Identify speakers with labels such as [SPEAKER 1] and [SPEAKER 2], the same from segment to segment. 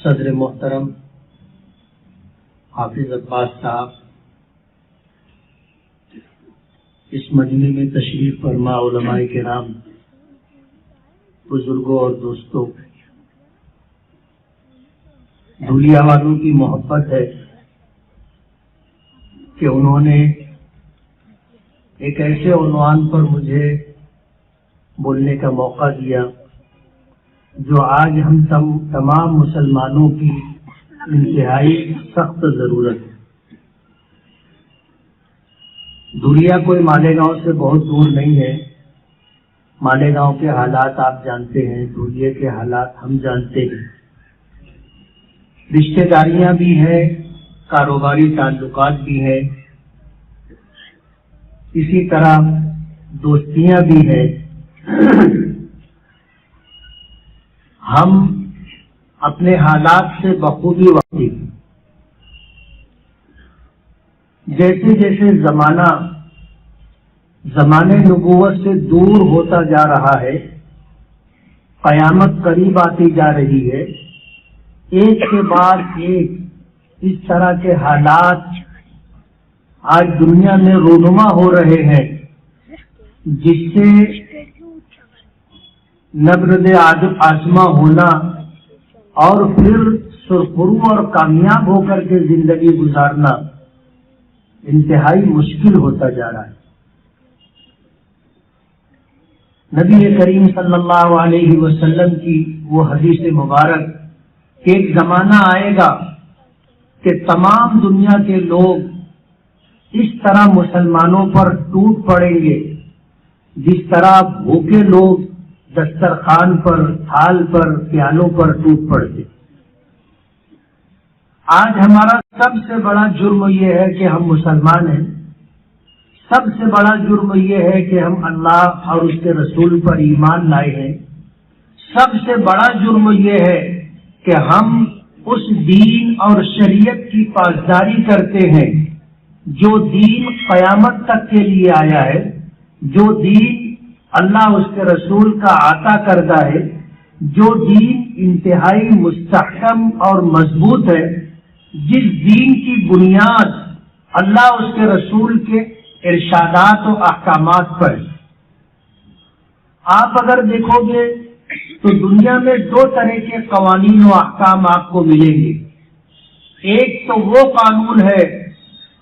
[SPEAKER 1] صدر محترم حافظ عباس صاحب، اس مجمع میں تشریف فرما علماء کرام، بزرگوں اور دوستوں، دھولیا والوں کی محبت ہے کہ انہوں نے ایک ایسے عنوان پر مجھے بولنے کا موقع دیا جو آج ہم تمام مسلمانوں کی انتہائی سخت ضرورت ہے۔ دھولیا کوئی مالیگاؤں سے بہت دور نہیں ہے۔ مالیگاؤں کے حالات آپ جانتے ہیں، دھولیا کے حالات ہم جانتے ہیں۔ رشتہ داریاں بھی ہیں، کاروباری تعلقات بھی ہیں، اسی طرح دوستیاں بھی ہیں۔ ہم اپنے حالات سے بخوبی واقف ہیں۔ جیسے جیسے زمانے نبوت سے دور ہوتا جا رہا ہے، قیامت قریب آتی جا رہی ہے، ایک کے بعد ایک اس طرح کے حالات آج دنیا میں رونما ہو رہے ہیں، جس سے نبرد آزما ہونا اور پھر سرخرو اور کامیاب ہو کر کے زندگی گزارنا انتہائی مشکل ہوتا جا رہا ہے۔ نبی کریم صلی اللہ علیہ وسلم کی وہ حدیث مبارک کہ ایک زمانہ آئے گا کہ تمام دنیا کے لوگ اس طرح مسلمانوں پر ٹوٹ پڑیں گے جس طرح بھوکے لوگ دسترخوان پر، تھال پر، پیالوں پر ٹوٹ پڑتے۔ آج ہمارا سب سے بڑا جرم یہ ہے کہ ہم مسلمان ہیں، سب سے بڑا جرم یہ ہے کہ ہم اللہ اور اس کے رسول پر ایمان لائے ہیں، سب سے بڑا جرم یہ ہے کہ ہم اس دین اور شریعت کی پاسداری کرتے ہیں جو دین قیامت تک کے لیے آیا ہے، جو دین اللہ اس کے رسول کا عطا کردہ ہے، جو دین انتہائی مستحکم اور مضبوط ہے، جس دین کی بنیاد اللہ اس کے رسول کے ارشادات و احکامات پر۔ آپ اگر دیکھو گے تو دنیا میں دو طرح کے قوانین و احکام آپ کو ملیں گے۔ ایک تو وہ قانون ہے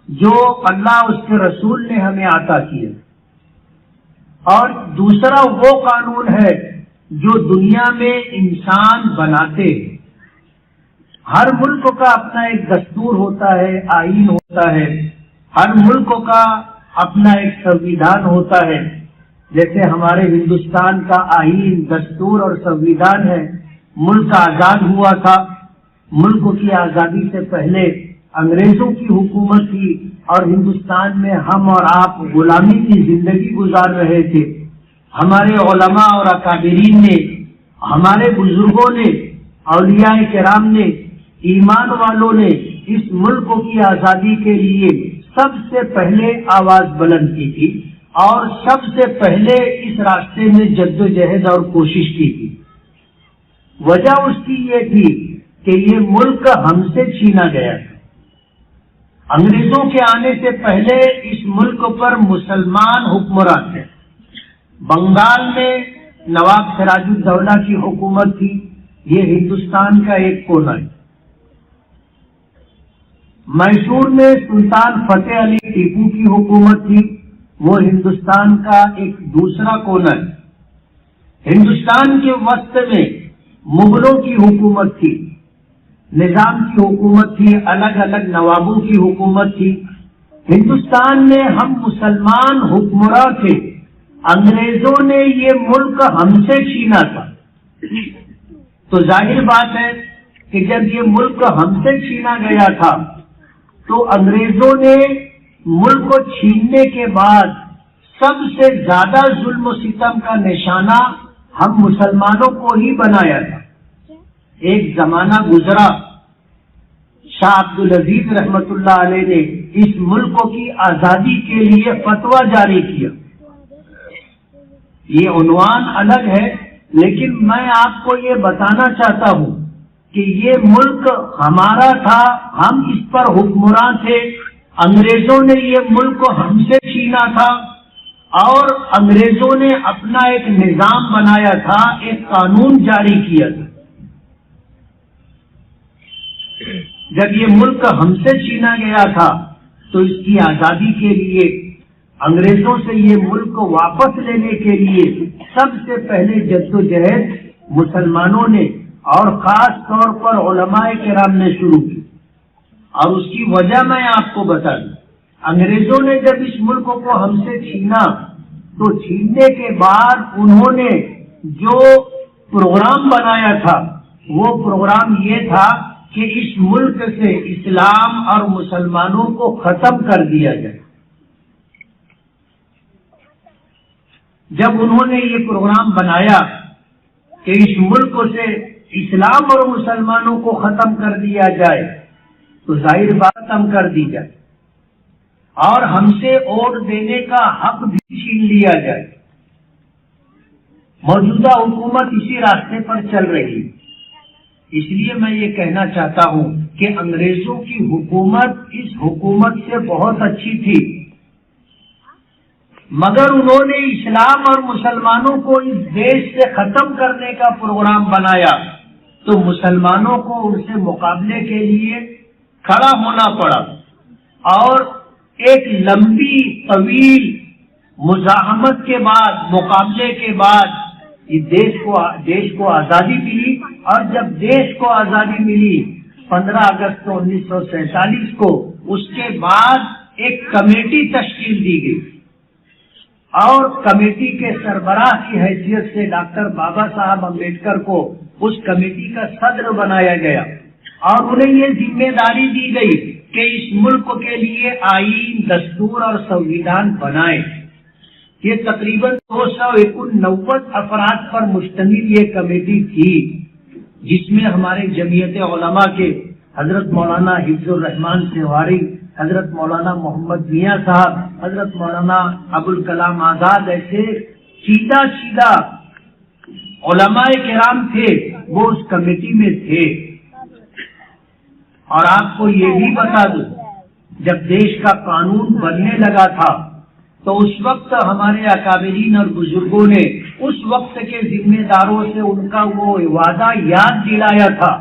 [SPEAKER 1] جو اللہ اس کے رسول نے ہمیں عطا کیا، اور دوسرا وہ قانون ہے جو دنیا میں انسان بناتے ہیں۔ ہر ملک کا اپنا ایک دستور ہوتا ہے، آئین ہوتا ہے، ہر ملک کا اپنا ایک سنویدھان ہوتا ہے۔ جیسے ہمارے ہندوستان کا آئین، دستور اور سنویدھان ہے۔ ملک آزاد ہوا تھا، ملک کی آزادی سے پہلے انگریزوں کی حکومت تھی اور ہندوستان میں ہم اور آپ غلامی کی زندگی گزار رہے تھے۔ ہمارے علماء اور اکابرین نے، ہمارے بزرگوں نے، اولیاء کرام نے، ایمان والوں نے اس ملک کی آزادی کے لیے سب سے پہلے آواز بلند کی تھی اور سب سے پہلے اس راستے میں جدوجہد اور کوشش کی تھی۔ وجہ اس کی یہ تھی کہ یہ ملک ہم سے چھینا گیا تھا۔ انگریزوں کے آنے سے پہلے اس ملک پر مسلمان حکمران تھے۔ بنگال میں نواب سراج الدولہ کی حکومت تھی، یہ ہندوستان کا ایک کونا ہے۔ میسور میں سلطان فتح علی ٹیپو کی حکومت تھی، وہ ہندوستان کا ایک دوسرا کونا ہے۔ ہندوستان کے وسط میں مغلوں کی حکومت تھی، نظام کی حکومت تھی، الگ الگ نوابوں کی حکومت تھی۔ ہندوستان میں ہم مسلمان حکمراں تھے، انگریزوں نے یہ ملک ہم سے چھینا تھا۔ تو ظاہر بات ہے کہ جب یہ ملک ہم سے چھینا گیا تھا تو انگریزوں نے ملک کو چھیننے کے بعد سب سے زیادہ ظلم و ستم کا نشانہ ہم مسلمانوں کو ہی بنایا تھا۔ ایک زمانہ گزرا، شاہ عبدالعزیز رحمت اللہ علیہ نے اس ملک کی آزادی کے لیے فتویٰ جاری کیا۔ یہ عنوان الگ ہے، لیکن میں آپ کو یہ بتانا چاہتا ہوں کہ یہ ملک ہمارا تھا، ہم اس پر حکمران تھے، انگریزوں نے یہ ملک ہم سے چھینا تھا، اور انگریزوں نے اپنا ایک نظام بنایا تھا، ایک قانون جاری کیا تھا۔ جب یہ ملک ہم سے چھینا گیا تھا تو اس کی آزادی کے لیے، انگریزوں سے یہ ملک واپس لینے کے لیے سب سے پہلے جدوجہد مسلمانوں نے اور خاص طور پر علماء کرام نے شروع کی، اور اس کی وجہ میں آپ کو بتا دوں۔ انگریزوں نے جب اس ملک کو ہم سے چھینا تو چھیننے کے بعد انہوں نے جو پروگرام بنایا تھا وہ پروگرام یہ تھا کہ اس ملک سے اسلام اور مسلمانوں کو ختم کر دیا جائے۔ جب انہوں نے یہ پروگرام بنایا کہ اس ملک سے اسلام اور مسلمانوں کو ختم کر دیا جائے تو ظاہر بات ختم کر دی جائے اور ہم سے ووٹ دینے کا حق بھی چھین لیا جائے۔ موجودہ حکومت اسی راستے پر چل رہی ہے۔ اس لیے میں یہ کہنا چاہتا ہوں کہ انگریزوں کی حکومت اس حکومت سے بہت اچھی تھی، مگر انہوں نے اسلام اور مسلمانوں کو اس دیش سے ختم کرنے کا پروگرام بنایا تو مسلمانوں کو ان سے مقابلے کے لیے کھڑا ہونا پڑا، اور ایک لمبی طویل مزاحمت کے بعد، مقابلے کے بعد دیش کو آزادی ملی۔ اور جب دیش کو آزادی ملی 15 اگست 1947 کو، اس کے بعد ایک کمیٹی تشکیل دی گئی، اور کمیٹی کے سربراہ کی حیثیت سے ڈاکٹر بابا صاحب امبیڈکر کو اس کمیٹی کا صدر بنایا گیا، اور انہیں یہ ذمہ داری دی گئی کہ اس ملک کے لیے آئین، دستور اور سنویدھان بنائیں۔ یہ تقریباً 289 افراد پر مشتمل یہ کمیٹی تھی، جس میں ہمارے جمعیت علماء کے حضرت مولانا حفظ الرحمان سہواری، حضرت مولانا محمد میاں صاحب، حضرت مولانا ابوالکلام آزاد، ایسے سیدھا علماء کرام تھے، وہ اس کمیٹی میں تھے۔ اور آپ کو یہ بھی بتا دوں، جب دیش کا قانون بننے لگا تھا تو اس وقت ہمارے اکابرین اور بزرگوں نے اس وقت کے ذمہ داروں سے ان کا وہ وعدہ یاد دلایا تھا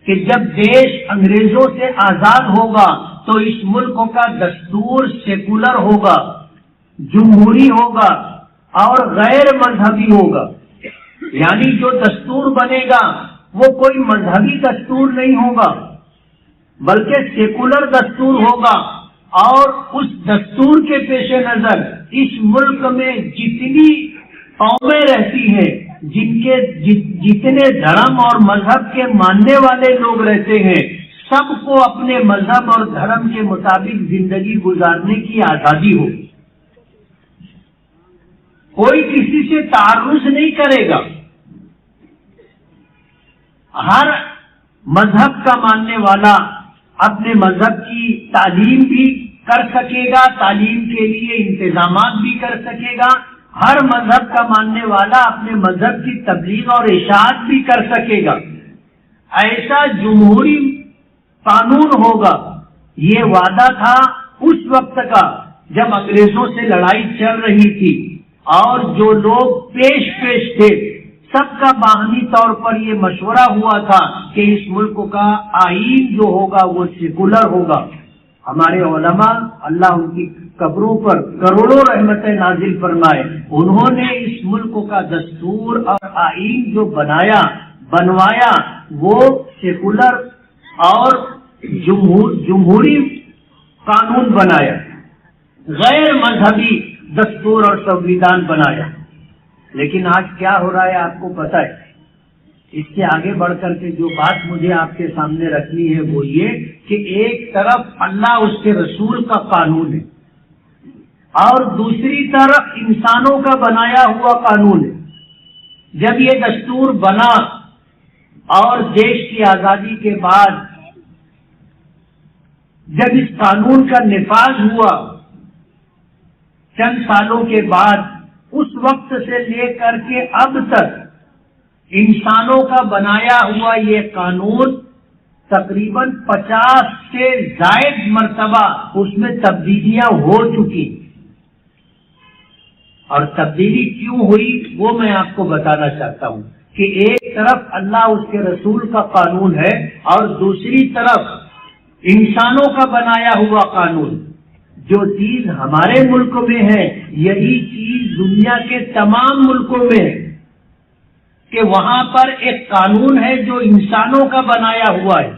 [SPEAKER 1] کہ جب دیش انگریزوں سے آزاد ہوگا تو اس ملک کا دستور سیکولر ہوگا، جمہوری ہوگا اور غیر مذہبی ہوگا۔ یعنی جو دستور بنے گا وہ کوئی مذہبی دستور نہیں ہوگا بلکہ سیکولر دستور ہوگا، اور اس دستور کے پیش نظر اس ملک میں جتنی قومیں رہتی ہیں، جتنے دھرم اور مذہب کے ماننے والے لوگ رہتے ہیں، سب کو اپنے مذہب اور دھرم کے مطابق زندگی گزارنے کی آزادی ہو۔ کوئی کسی سے تعرض نہیں کرے گا، ہر مذہب کا ماننے والا اپنے مذہب کی تعلیم بھی کر سکے گا، تعلیم کے لیے انتظامات بھی کر سکے گا، ہر مذہب کا ماننے والا اپنے مذہب کی تبلیغ اور اشاعت بھی کر سکے گا۔ ایسا جمہوری قانون ہوگا، یہ وعدہ تھا اس وقت کا جب انگریزوں سے لڑائی چل رہی تھی، اور جو لوگ پیش تھے سب کا باہمی طور پر یہ مشورہ ہوا تھا کہ اس ملک کا آئین جو ہوگا وہ سیکولر ہوگا۔ ہمارے علماء، اللہ ان کی قبروں پر کروڑوں رحمتیں نازل فرمائے، انہوں نے اس ملک کا دستور اور آئین جو بنوایا وہ سیکولر اور جمہوری قانون بنایا، غیر مذہبی دستور اور سنویدھان بنایا۔ لیکن آج کیا ہو رہا ہے آپ کو پتہ ہے؟ اس سے آگے بڑھ کر کے جو بات مجھے آپ کے سامنے رکھنی ہے وہ یہ کہ ایک طرف اللہ اس کے رسول کا قانون ہے اور دوسری طرف انسانوں کا بنایا ہوا قانون ہے۔ جب یہ دستور بنا اور دیش کی آزادی کے بعد جب اس قانون کا نفاذ ہوا چند سالوں کے بعد، اس وقت سے لے کر کے اب تک انسانوں کا بنایا ہوا یہ قانون تقریباً 50 سے زائد مرتبہ اس میں تبدیلیاں ہو چکی، اور تبدیلی کیوں ہوئی وہ میں آپ کو بتانا چاہتا ہوں کہ ایک طرف اللہ اس کے رسول کا قانون ہے اور دوسری طرف انسانوں کا بنایا ہوا قانون۔ جو چیز ہمارے ملک میں ہے یہی چیز دنیا کے تمام ملکوں میں ہے، کہ وہاں پر ایک قانون ہے جو انسانوں کا بنایا ہوا ہے،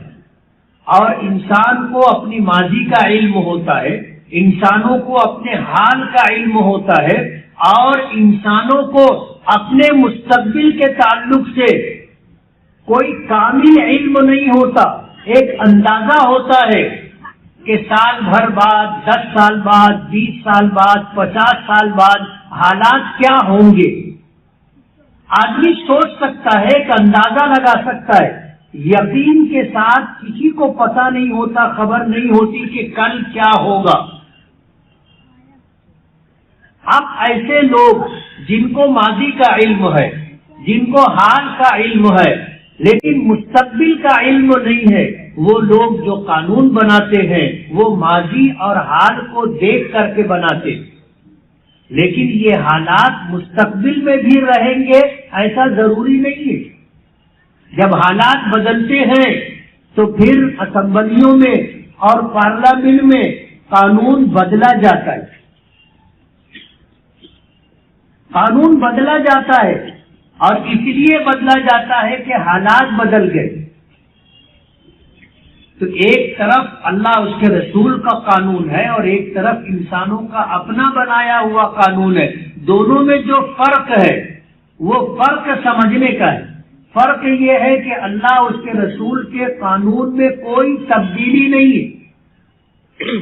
[SPEAKER 1] اور انسان کو اپنی ماضی کا علم ہوتا ہے، انسانوں کو اپنے حال کا علم ہوتا ہے، اور انسانوں کو اپنے مستقبل کے تعلق سے کوئی کامل علم نہیں ہوتا، ایک اندازہ ہوتا ہے کہ سال بھر بعد، 10 سال بعد، 20 سال بعد، 50 سال بعد حالات کیا ہوں گے۔ آدمی سوچ سکتا ہے، ایک اندازہ لگا سکتا ہے، یقین کے ساتھ کسی کو پتہ نہیں ہوتا، خبر نہیں ہوتی کہ کل کیا ہوگا۔ اب ایسے لوگ جن کو ماضی کا علم ہے، جن کو حال کا علم ہے لیکن مستقبل کا علم نہیں ہے، وہ لوگ جو قانون بناتے ہیں وہ ماضی اور حال کو دیکھ کر کے بناتے، لیکن یہ حالات مستقبل میں بھی رہیں گے ایسا ضروری نہیں ہے۔ جب حالات بدلتے ہیں تو پھر اسمبلیوں میں اور پارلیمنٹ میں قانون بدلا جاتا ہے، قانون بدلا جاتا ہے، اور اس لیے بدلا جاتا ہے کہ حالات بدل گئے۔ تو ایک طرف اللہ اس کے رسول کا قانون ہے اور ایک طرف انسانوں کا اپنا بنایا ہوا قانون ہے، دونوں میں جو فرق ہے وہ فرق سمجھنے کا ہے۔ فرق یہ ہے کہ اللہ اس کے رسول کے قانون میں کوئی تبدیلی نہیں ہے۔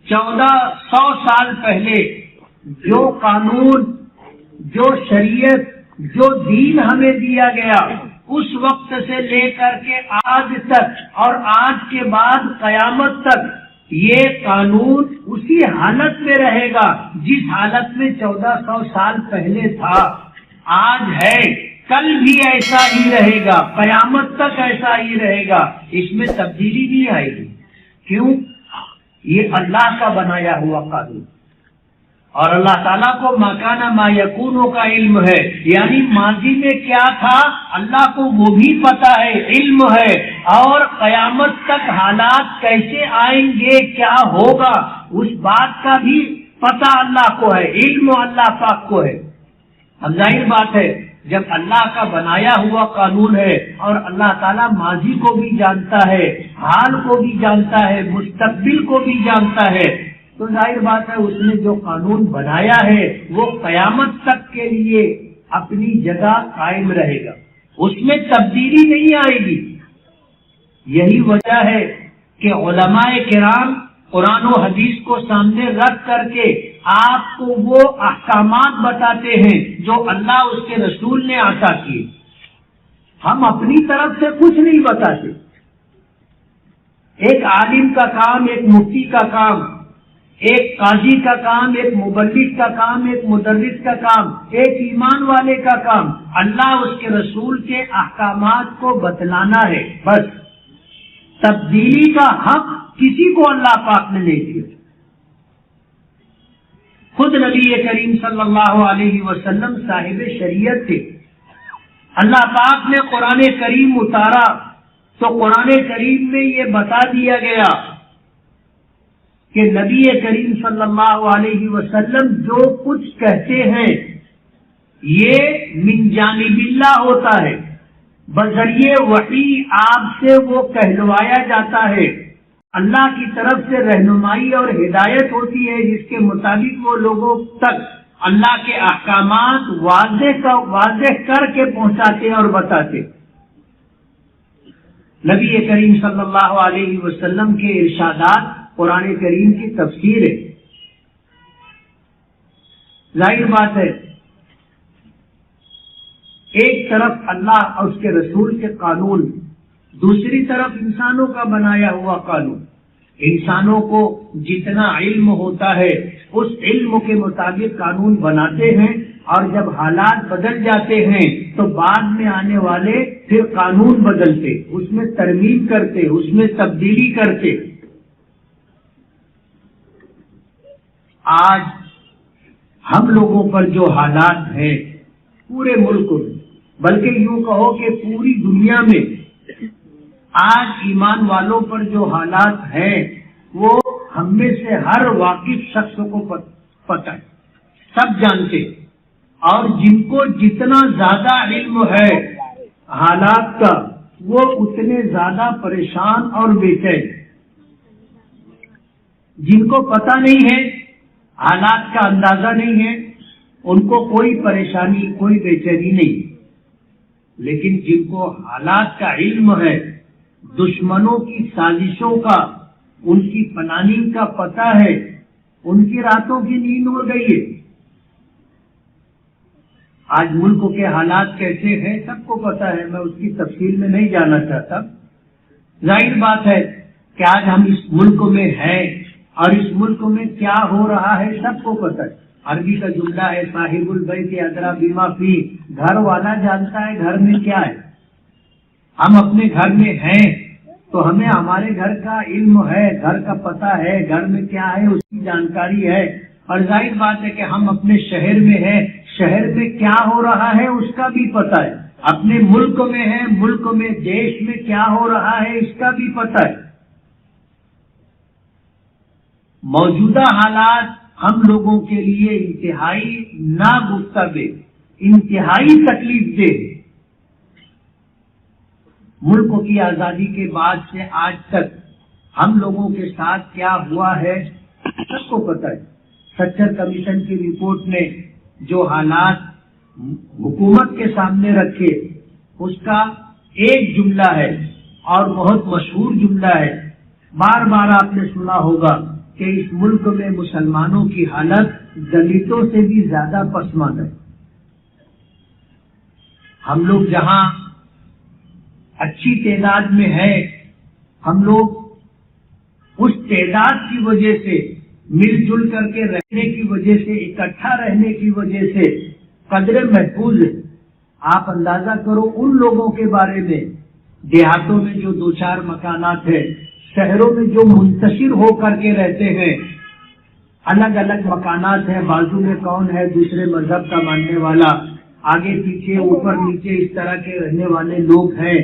[SPEAKER 1] 1400 سال پہلے جو قانون، جو شریعت، جو دین ہمیں دیا گیا، اس وقت سے لے کر کے آج تک اور آج کے بعد قیامت تک یہ قانون اسی حالت میں رہے گا جس حالت میں 1400 سال پہلے تھا، آج ہے، کل بھی ایسا ہی رہے گا، قیامت تک ایسا ہی رہے گا، اس میں تبدیلی نہیں آئے گی۔ کیوں؟ یہ اللہ کا بنایا ہوا قانون، اور اللہ تعالیٰ کو ما کان ما یکون کا علم ہے، یعنی ماضی میں کیا تھا اللہ کو وہ بھی پتہ ہے، علم ہے، اور قیامت تک حالات کیسے آئیں گے، کیا ہوگا، اس بات کا بھی پتہ اللہ کو ہے، علم اللہ پاک کو ہے۔ اب ظاہر بات ہے جب اللہ کا بنایا ہوا قانون ہے اور اللہ تعالیٰ ماضی کو بھی جانتا ہے، حال کو بھی جانتا ہے، مستقبل کو بھی جانتا ہے، تو ظاہر بات ہے اس نے جو قانون بنایا ہے وہ قیامت تک کے لیے اپنی جگہ قائم رہے گا، اس میں تبدیلی نہیں آئے گی۔ یہی وجہ ہے کہ علماء کرام قرآن و حدیث کو سامنے رکھ کر کے آپ کو وہ احکامات بتاتے ہیں جو اللہ اس کے رسول نے عطا کیے۔ ہم اپنی طرف سے کچھ نہیں بتاتے۔ ایک عالم کا کام، ایک مفتی کا کام، ایک قاضی کا کام، ایک مبلغ کا کام، ایک مدرس کا کام، ایک ایمان والے کا کام اللہ اس کے رسول کے احکامات کو بتلانا ہے، بس۔ تبدیلی کا حق کسی کو اللہ پاک نے نہیں دیا۔ خود نبی کریم صلی اللہ علیہ وسلم صاحب شریعت تھے، اللہ پاک نے قرآن کریم اتارا تو قرآن کریم میں یہ بتا دیا گیا کہ نبی کریم صلی اللہ علیہ وسلم جو کچھ کہتے ہیں یہ من جانب اللہ ہوتا ہے، بذریعے وحی آپ سے وہ کہلوایا جاتا ہے، اللہ کی طرف سے رہنمائی اور ہدایت ہوتی ہے جس کے مطابق وہ لوگوں تک اللہ کے احکامات واضح کر کے پہنچاتے اور بتاتے۔ نبی کریم صلی اللہ علیہ وسلم کے ارشادات قرآن کریم کی تفسیر ہے۔ ظاہر بات ہے ایک طرف اللہ اور اس کے رسول کے قانون، دوسری طرف انسانوں کا بنایا ہوا قانون۔ انسانوں کو جتنا علم ہوتا ہے اس علم کے مطابق قانون بناتے ہیں، اور جب حالات بدل جاتے ہیں تو بعد میں آنے والے پھر قانون بدلتے، اس میں ترمیم کرتے، اس میں تبدیلی کرتے۔ آج ہم لوگوں پر جو حالات ہیں پورے ملک میں، بلکہ یوں کہو کہ پوری دنیا میں آج ایمان والوں پر جو حالات ہیں وہ ہم میں سے ہر واقف شخص کو پتہ ہے، سب جانتے، اور جن کو جتنا زیادہ علم ہے حالات کا وہ اتنے زیادہ پریشان اور بے چین۔ جن کو پتہ نہیں ہے، حالات کا اندازہ نہیں ہے، ان کو کوئی پریشانی، کوئی بے چینی نہیں، لیکن جن کو حالات کا علم ہے، دشمنوں کی سازشوں کا، ان کی پلاننگ کا پتہ ہے، ان کی راتوں کی نیند اڑ گئی ہے۔ آج ملک کے حالات کیسے ہیں سب کو پتہ ہے، میں اس کی تفصیل میں نہیں جانا چاہتا۔ ظاہر بات ہے کہ آج ہم اس ملک میں ہیں اور اس ملک میں کیا ہو رہا ہے سب کو پتہ ہے۔ عربی کا جملہ ہے صاحب البیت ادری بما فی، گھر والا جانتا ہے گھر میں کیا ہے۔ ہم اپنے گھر میں ہیں تو ہمیں ہمارے گھر کا علم ہے، گھر کا پتہ ہے، گھر میں کیا ہے اس کی جانکاری ہے، اور ظاہر بات ہے کہ ہم اپنے شہر میں ہیں، شہر میں کیا ہو رہا ہے اس کا بھی پتہ ہے، اپنے ملک میں ہیں، ملک میں دیش میں کیا ہو رہا ہے اس کا بھی پتہ ہے۔ موجودہ حالات ہم لوگوں کے لیے انتہائی ناگفتگو، انتہائی تکلیف دہ۔ ملک کی آزادی کے بعد سے آج تک ہم لوگوں کے ساتھ کیا ہوا ہے سب کو پتہ ہے۔ سچر کمیشن کی رپورٹ نے جو حالات حکومت کے سامنے رکھے اس کا ایک جملہ ہے اور بہت مشہور جملہ ہے، بار بار آپ نے سنا ہوگا کہ اس ملک میں مسلمانوں کی حالت دلتوں سے بھی زیادہ پسماندہ ہے۔ ہم لوگ جہاں اچھی تعداد میں ہیں، ہم لوگ اس تعداد کی وجہ سے، مل جل کر کے رہنے کی وجہ سے، اکٹھا رہنے کی وجہ سے قدر محفوظ ہے۔ آپ اندازہ کرو ان لوگوں کے بارے میں دیہاتوں میں جو دو چار مکانات ہیں، شہروں میں جو منتشر ہو کر کے رہتے ہیں، الگ الگ مکانات ہیں، بازو میں کون ہے دوسرے مذہب کا ماننے والا، آگے پیچھے اوپر نیچے اس طرح کے رہنے والے لوگ ہیں،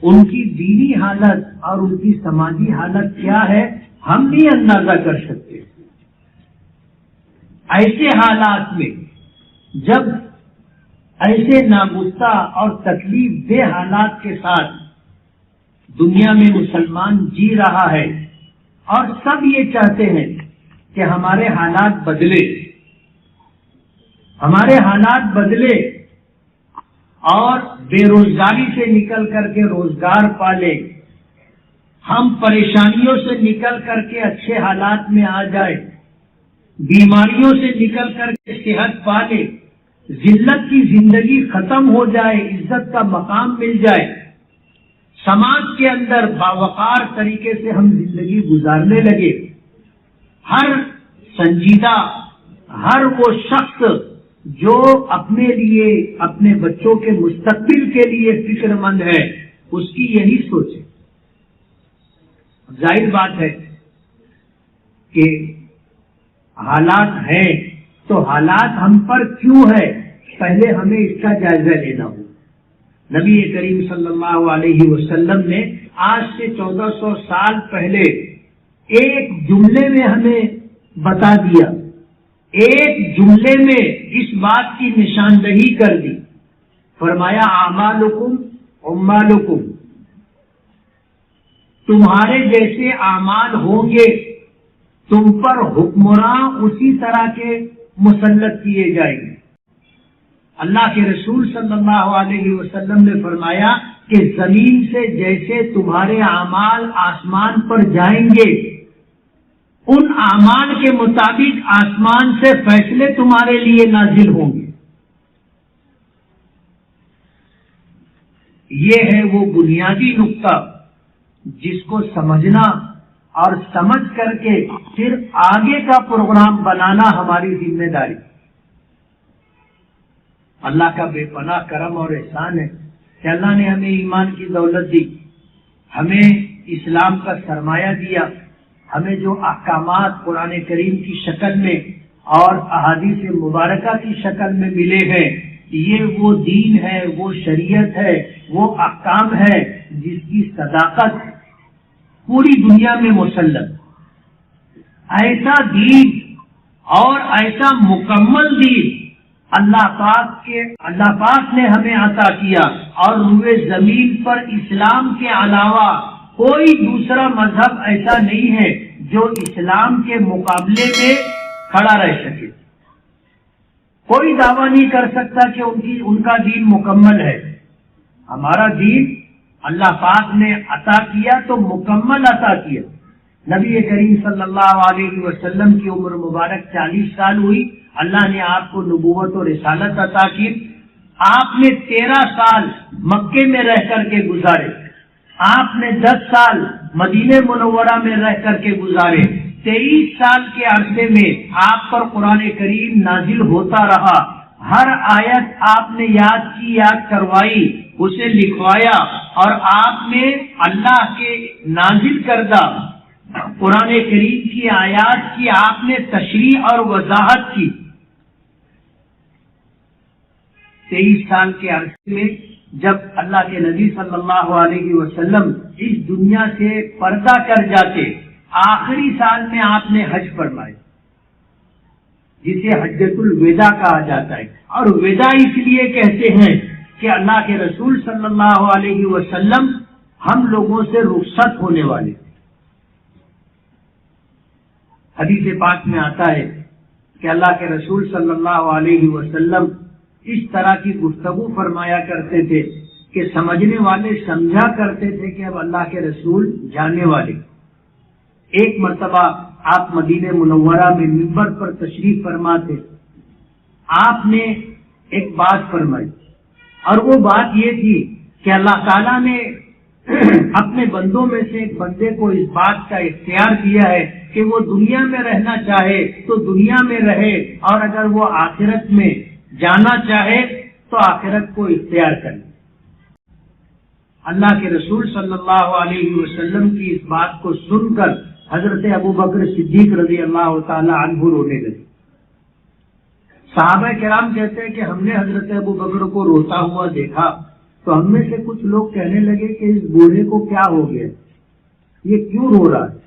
[SPEAKER 1] ان کی دینی حالت اور ان کی سماجی حالت کیا ہے ہم نہیں اندازہ کر سکتے۔ ایسے حالات میں جب ایسے ناگفتہ اور تکلیف دہ حالات کے ساتھ دنیا میں مسلمان جی رہا ہے اور سب یہ چاہتے ہیں کہ ہمارے حالات بدلے، ہمارے حالات بدلے اور بے روزگاری سے نکل کر کے روزگار پالے، ہم پریشانیوں سے نکل کر کے اچھے حالات میں آ جائے، بیماریوں سے نکل کر کے صحت پالے، ذلت کی زندگی ختم ہو جائے، عزت کا مقام مل جائے، سماج کے اندر باوقار طریقے سے ہم زندگی گزارنے لگے۔ ہر سنجیدہ، ہر وہ شخص جو اپنے لیے، اپنے بچوں کے مستقبل کے لیے فکر مند ہے، اس کی یہی سوچ ہے۔ ظاہر بات ہے کہ حالات ہیں تو حالات ہم پر کیوں ہے، پہلے ہمیں اس کا جائزہ لینا ہو۔ نبی کریم صلی اللہ علیہ وسلم نے آج سے 1400 سال پہلے ایک جملے میں ہمیں بتا دیا، ایک جملے میں اس بات کی نشاندہی کر دی، فرمایا اعمالکم اموالکم، تمہارے جیسے اعمال ہوں گے، تم پر حکمراں اسی طرح کے مسلط کیے جائیں گے۔ اللہ کے رسول صلی اللہ علیہ وسلم نے فرمایا کہ زمین سے جیسے تمہارے اعمال آسمان پر جائیں گے، ان اعمال کے مطابق آسمان سے فیصلے تمہارے لیے نازل ہوں گے۔ یہ ہے وہ بنیادی نقطہ جس کو سمجھنا اور سمجھ کر کے پھر آگے کا پروگرام بنانا ہماری ذمہ داری۔ اللہ کا بے پناہ کرم اور احسان ہے کہ اللہ نے ہمیں ایمان کی دولت دی، ہمیں اسلام کا سرمایہ دیا، ہمیں جو احکامات قرآن کریم کی شکل میں اور احادیث مبارکہ کی شکل میں ملے ہیں، یہ وہ دین ہے، وہ شریعت ہے، وہ احکام ہے جس کی صداقت پوری دنیا میں مسلم۔ ایسا دین اور ایسا مکمل دین اللہ پاک نے ہمیں عطا کیا، اور روئے زمین پر اسلام کے علاوہ کوئی دوسرا مذہب ایسا نہیں ہے جو اسلام کے مقابلے میں کھڑا رہ سکے۔ کوئی دعویٰ نہیں کر سکتا کہ ان کا دین مکمل ہے۔ ہمارا دین اللہ پاک نے عطا کیا تو مکمل عطا کیا۔ نبی کریم صلی اللہ علیہ وسلم کی عمر مبارک 40 سال ہوئی، اللہ نے آپ کو نبوت اور رسالت عطا کی۔ آپ نے 13 سال مکے میں رہ کر کے گزارے، آپ نے 10 سال مدینہ منورہ میں رہ کر کے گزارے۔ 23 سال کے عرصے میں آپ پر قرآن کریم نازل ہوتا رہا، ہر آیت آپ نے یاد کی، یاد کروائی، اسے لکھوایا، اور آپ نے اللہ کے نازل کردہ قرآن کریم کی آیات کی آپ نے تشریح اور وضاحت کی۔ 23 سال کے عرصے میں جب اللہ کے نبی صلی اللہ علیہ وسلم اس دنیا سے پردہ کر جاتے، آخری سال میں آپ نے حج فرمائے، جسے حجۃ الوداع کہا جاتا ہے۔ اور وداع اس لیے کہتے ہیں کہ اللہ کے رسول صلی اللہ علیہ وسلم ہم لوگوں سے رخصت ہونے والے۔ حدیث پاک میں آتا ہے کہ اللہ کے رسول صلی اللہ علیہ وسلم اس طرح کی گفتگو فرمایا کرتے تھے کہ سمجھنے والے سمجھا کرتے تھے کہ اب اللہ کے رسول جانے والے۔ ایک مرتبہ آپ مدینہ منورہ میں منبر پر تشریف فرما تھے، آپ نے ایک بات فرمائی، اور وہ بات یہ تھی کہ اللہ تعالیٰ نے اپنے بندوں میں سے ایک بندے کو اس بات کا اختیار دیا ہے کہ وہ دنیا میں رہنا چاہے تو دنیا میں رہے، اور اگر وہ آخرت میں جانا چاہے تو آخرت کو اختیار کرے۔ اللہ کے رسول صلی اللہ علیہ وسلم کی اس بات کو سن کر حضرت ابو بکر صدیق رضی اللہ تعالی عنہ رونے لگے۔ صحابہ کرام کہتے ہیں کہ ہم نے حضرت ابو بکر کو روتا ہوا دیکھا تو ہم میں سے کچھ لوگ کہنے لگے کہ اس بوڑھے کو کیا ہو گیا، یہ کیوں رو رہا ہے؟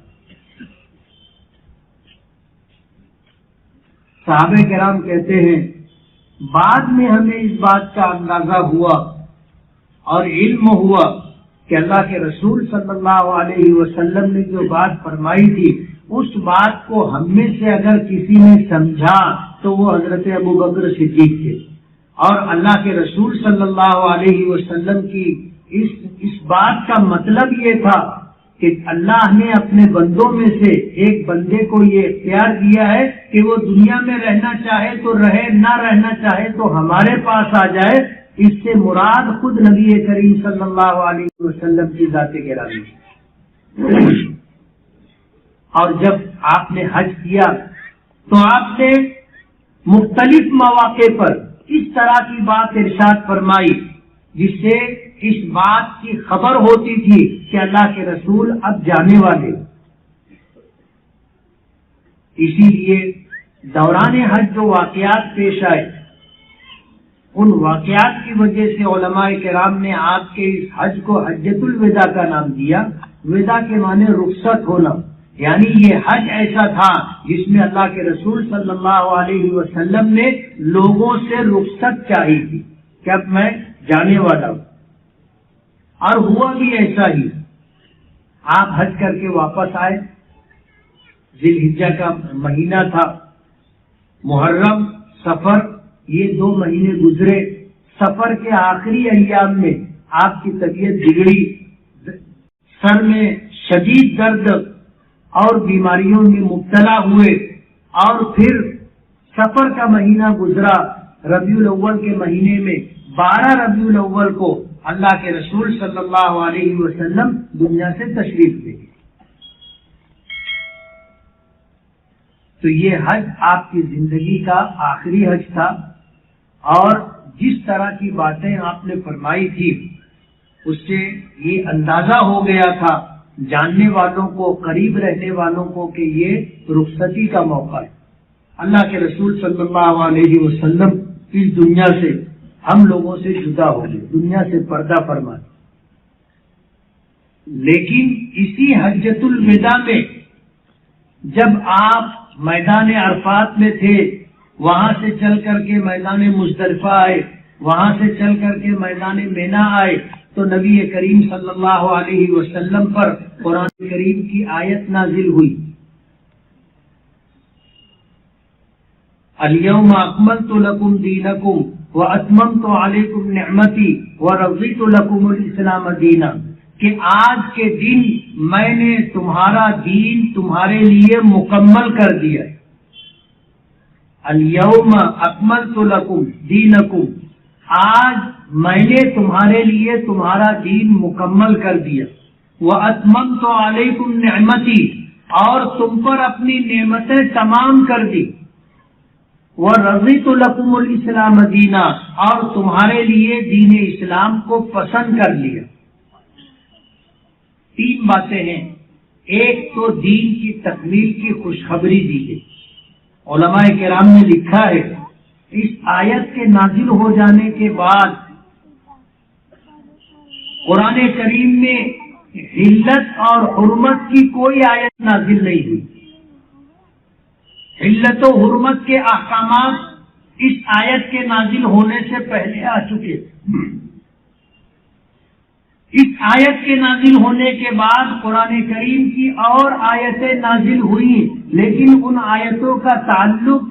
[SPEAKER 1] صحابہ کرام کہتے ہیں بعد میں ہمیں اس بات کا اندازہ ہوا اور علم ہوا کہ اللہ کے رسول صلی اللہ علیہ وسلم نے جو بات فرمائی تھی، اس بات کو ہم میں سے اگر کسی نے سمجھا تو وہ حضرت ابو بکر صدیق تھے، اور اللہ کے رسول صلی اللہ علیہ وسلم کی اس بات کا مطلب یہ تھا کہ اللہ نے اپنے بندوں میں سے ایک بندے کو یہ اختیار دیا ہے کہ وہ دنیا میں رہنا چاہے تو رہے، نہ رہنا چاہے تو ہمارے پاس آ جائے۔ اس سے مراد خود نبی کریم صلی اللہ علیہ وسلم کی ذات گرامی۔ اور جب آپ نے حج کیا تو آپ نے مختلف مواقع پر اس طرح کی بات ارشاد فرمائی جس سے اس بات کی خبر ہوتی تھی کہ اللہ کے رسول اب جانے والے۔ اسی لیے دوران حج جو واقعات پیش آئے، ان واقعات کی وجہ سے علماء کرام نے آپ کے اس حج کو حجۃ الوداع کا نام دیا۔ وداع کے معنی رخصت ہونا، یعنی یہ حج ایسا تھا جس میں اللہ کے رسول صلی اللہ علیہ وسلم نے لوگوں سے رخصت چاہی تھی کہ اب میں جانے والا ہوں، اور ہوا بھی ایسا ہی۔ آپ حج کر کے واپس آئے، ذی الحجہ کا مہینہ تھا، محرم، سفر، یہ 2 مہینے گزرے۔ سفر کے آخری ایام میں آپ کی طبیعت بگڑی، سر میں شدید درد اور بیماریوں میں مبتلا ہوئے، اور پھر سفر کا مہینہ گزرا۔ ربیع الاول کے مہینے میں 12 ربیع الاول کو اللہ کے رسول صلی اللہ علیہ وسلم دنیا سے تشریف لے گئے۔ تو یہ حج آپ کی زندگی کا آخری حج تھا، اور جس طرح کی باتیں آپ نے فرمائی تھی اس سے یہ اندازہ ہو گیا تھا جاننے والوں کو، قریب رہنے والوں کو، کہ یہ رخصتی کا موقع ہے۔ اللہ کے رسول صلی اللہ علیہ وسلم اس دنیا سے، ہم لوگوں سے جدا ہو گئے، دنیا سے پردہ فرما۔ لیکن اسی حجۃ الوداع میں جب آپ میدان عرفات میں تھے، وہاں سے چل کر کے میدان مزدلفہ آئے، وہاں سے چل کر کے میدان مینا آئے، تو نبی کریم صلی اللہ علیہ وسلم پر قرآن کریم کی آیت نازل ہوئی، الیوم اکملت لکم دینکم واتممت علیکم نعمتی ورضیت لکم الاسلام دینا، کہ آج کے دن میں نے تمہارا دین تمہارے لیے مکمل کر دیا۔ الیوم اکملت لکم دینکم، آج میں نے تمہارے لیے تمہارا دین مکمل کر دیا۔ واتممت علیکم نعمتی، اور تم پر اپنی نعمتیں تمام کر دی۔ وَرَضِيتُ لَكُمُ الْإِسْلَامَ دِينًا، اور تمہارے لیے دین اسلام کو پسند کر لیا۔ تین باتیں ہیں، ایک تو دین کی تکمیل کی خوشخبری دی گئی۔ علماء کرام نے لکھا ہے اس آیت کے نازل ہو جانے کے بعد قرآن کریم میں حلت اور حرمت کی کوئی آیت نازل نہیں ہوئی۔ حلت و حرمت کے احکامات اس آیت کے نازل ہونے سے پہلے آ چکے۔ اس آیت کے نازل ہونے کے بعد قرآن کریم کی اور آیتیں نازل ہوئی، لیکن ان آیتوں کا تعلق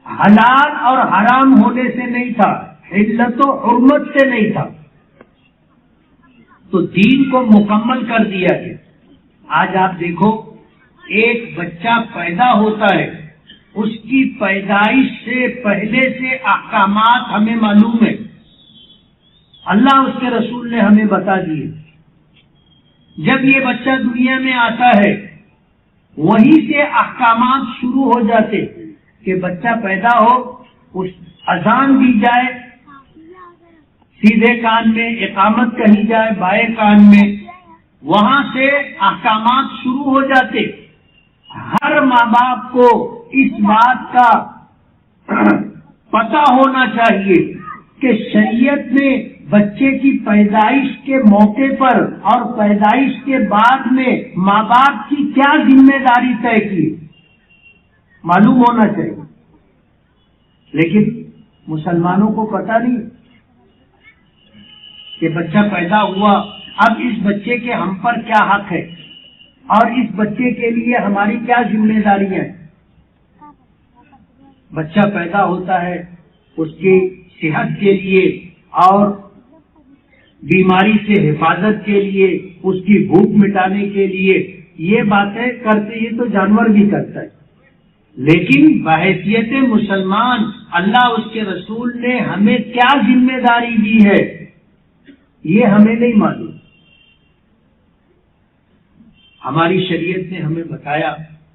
[SPEAKER 1] حلال اور حرام ہونے سے نہیں تھا، حلت و حرمت سے نہیں تھا۔ تو دین کو مکمل کر دیا گیا۔ آج آپ دیکھو، ایک بچہ پیدا ہوتا ہے، اس کی پیدائش سے پہلے سے احکامات ہمیں معلوم ہے، اللہ اس کے رسول نے ہمیں بتا دیے۔ جب یہ بچہ دنیا میں آتا ہے، وہیں سے احکامات شروع ہو جاتے کہ بچہ پیدا ہو، اس اذان دی جائے سیدھے کان میں، اقامت کہی جائے بائیں کان میں، وہاں سے احکامات شروع ہو جاتے۔ ہر ماں باپ کو اس بات کا پتہ ہونا چاہیے کہ شریعت نے بچے کی پیدائش کے موقع پر اور پیدائش کے بعد میں ماں باپ کی کیا ذمہ داری طے کی، معلوم ہونا چاہیے۔ لیکن مسلمانوں کو پتہ نہیں کہ بچہ پیدا ہوا، اب اس بچے کے ہم پر کیا حق ہے اور اس بچے کے لیے ہماری کیا ذمہ داریاں ہیں۔ بچہ پیدا ہوتا ہے، اس کی صحت کے لیے اور بیماری سے حفاظت کے لیے، اس کی بھوک مٹانے کے لیے یہ باتیں کرتے، یہ تو جانور بھی کرتا ہے، لیکن بحیثیت مسلمان اللہ اس کے رسول نے ہمیں کیا ذمہ داری دی ہے یہ ہمیں نہیں معلوم۔ ہماری شریعت نے ہمیں بتایا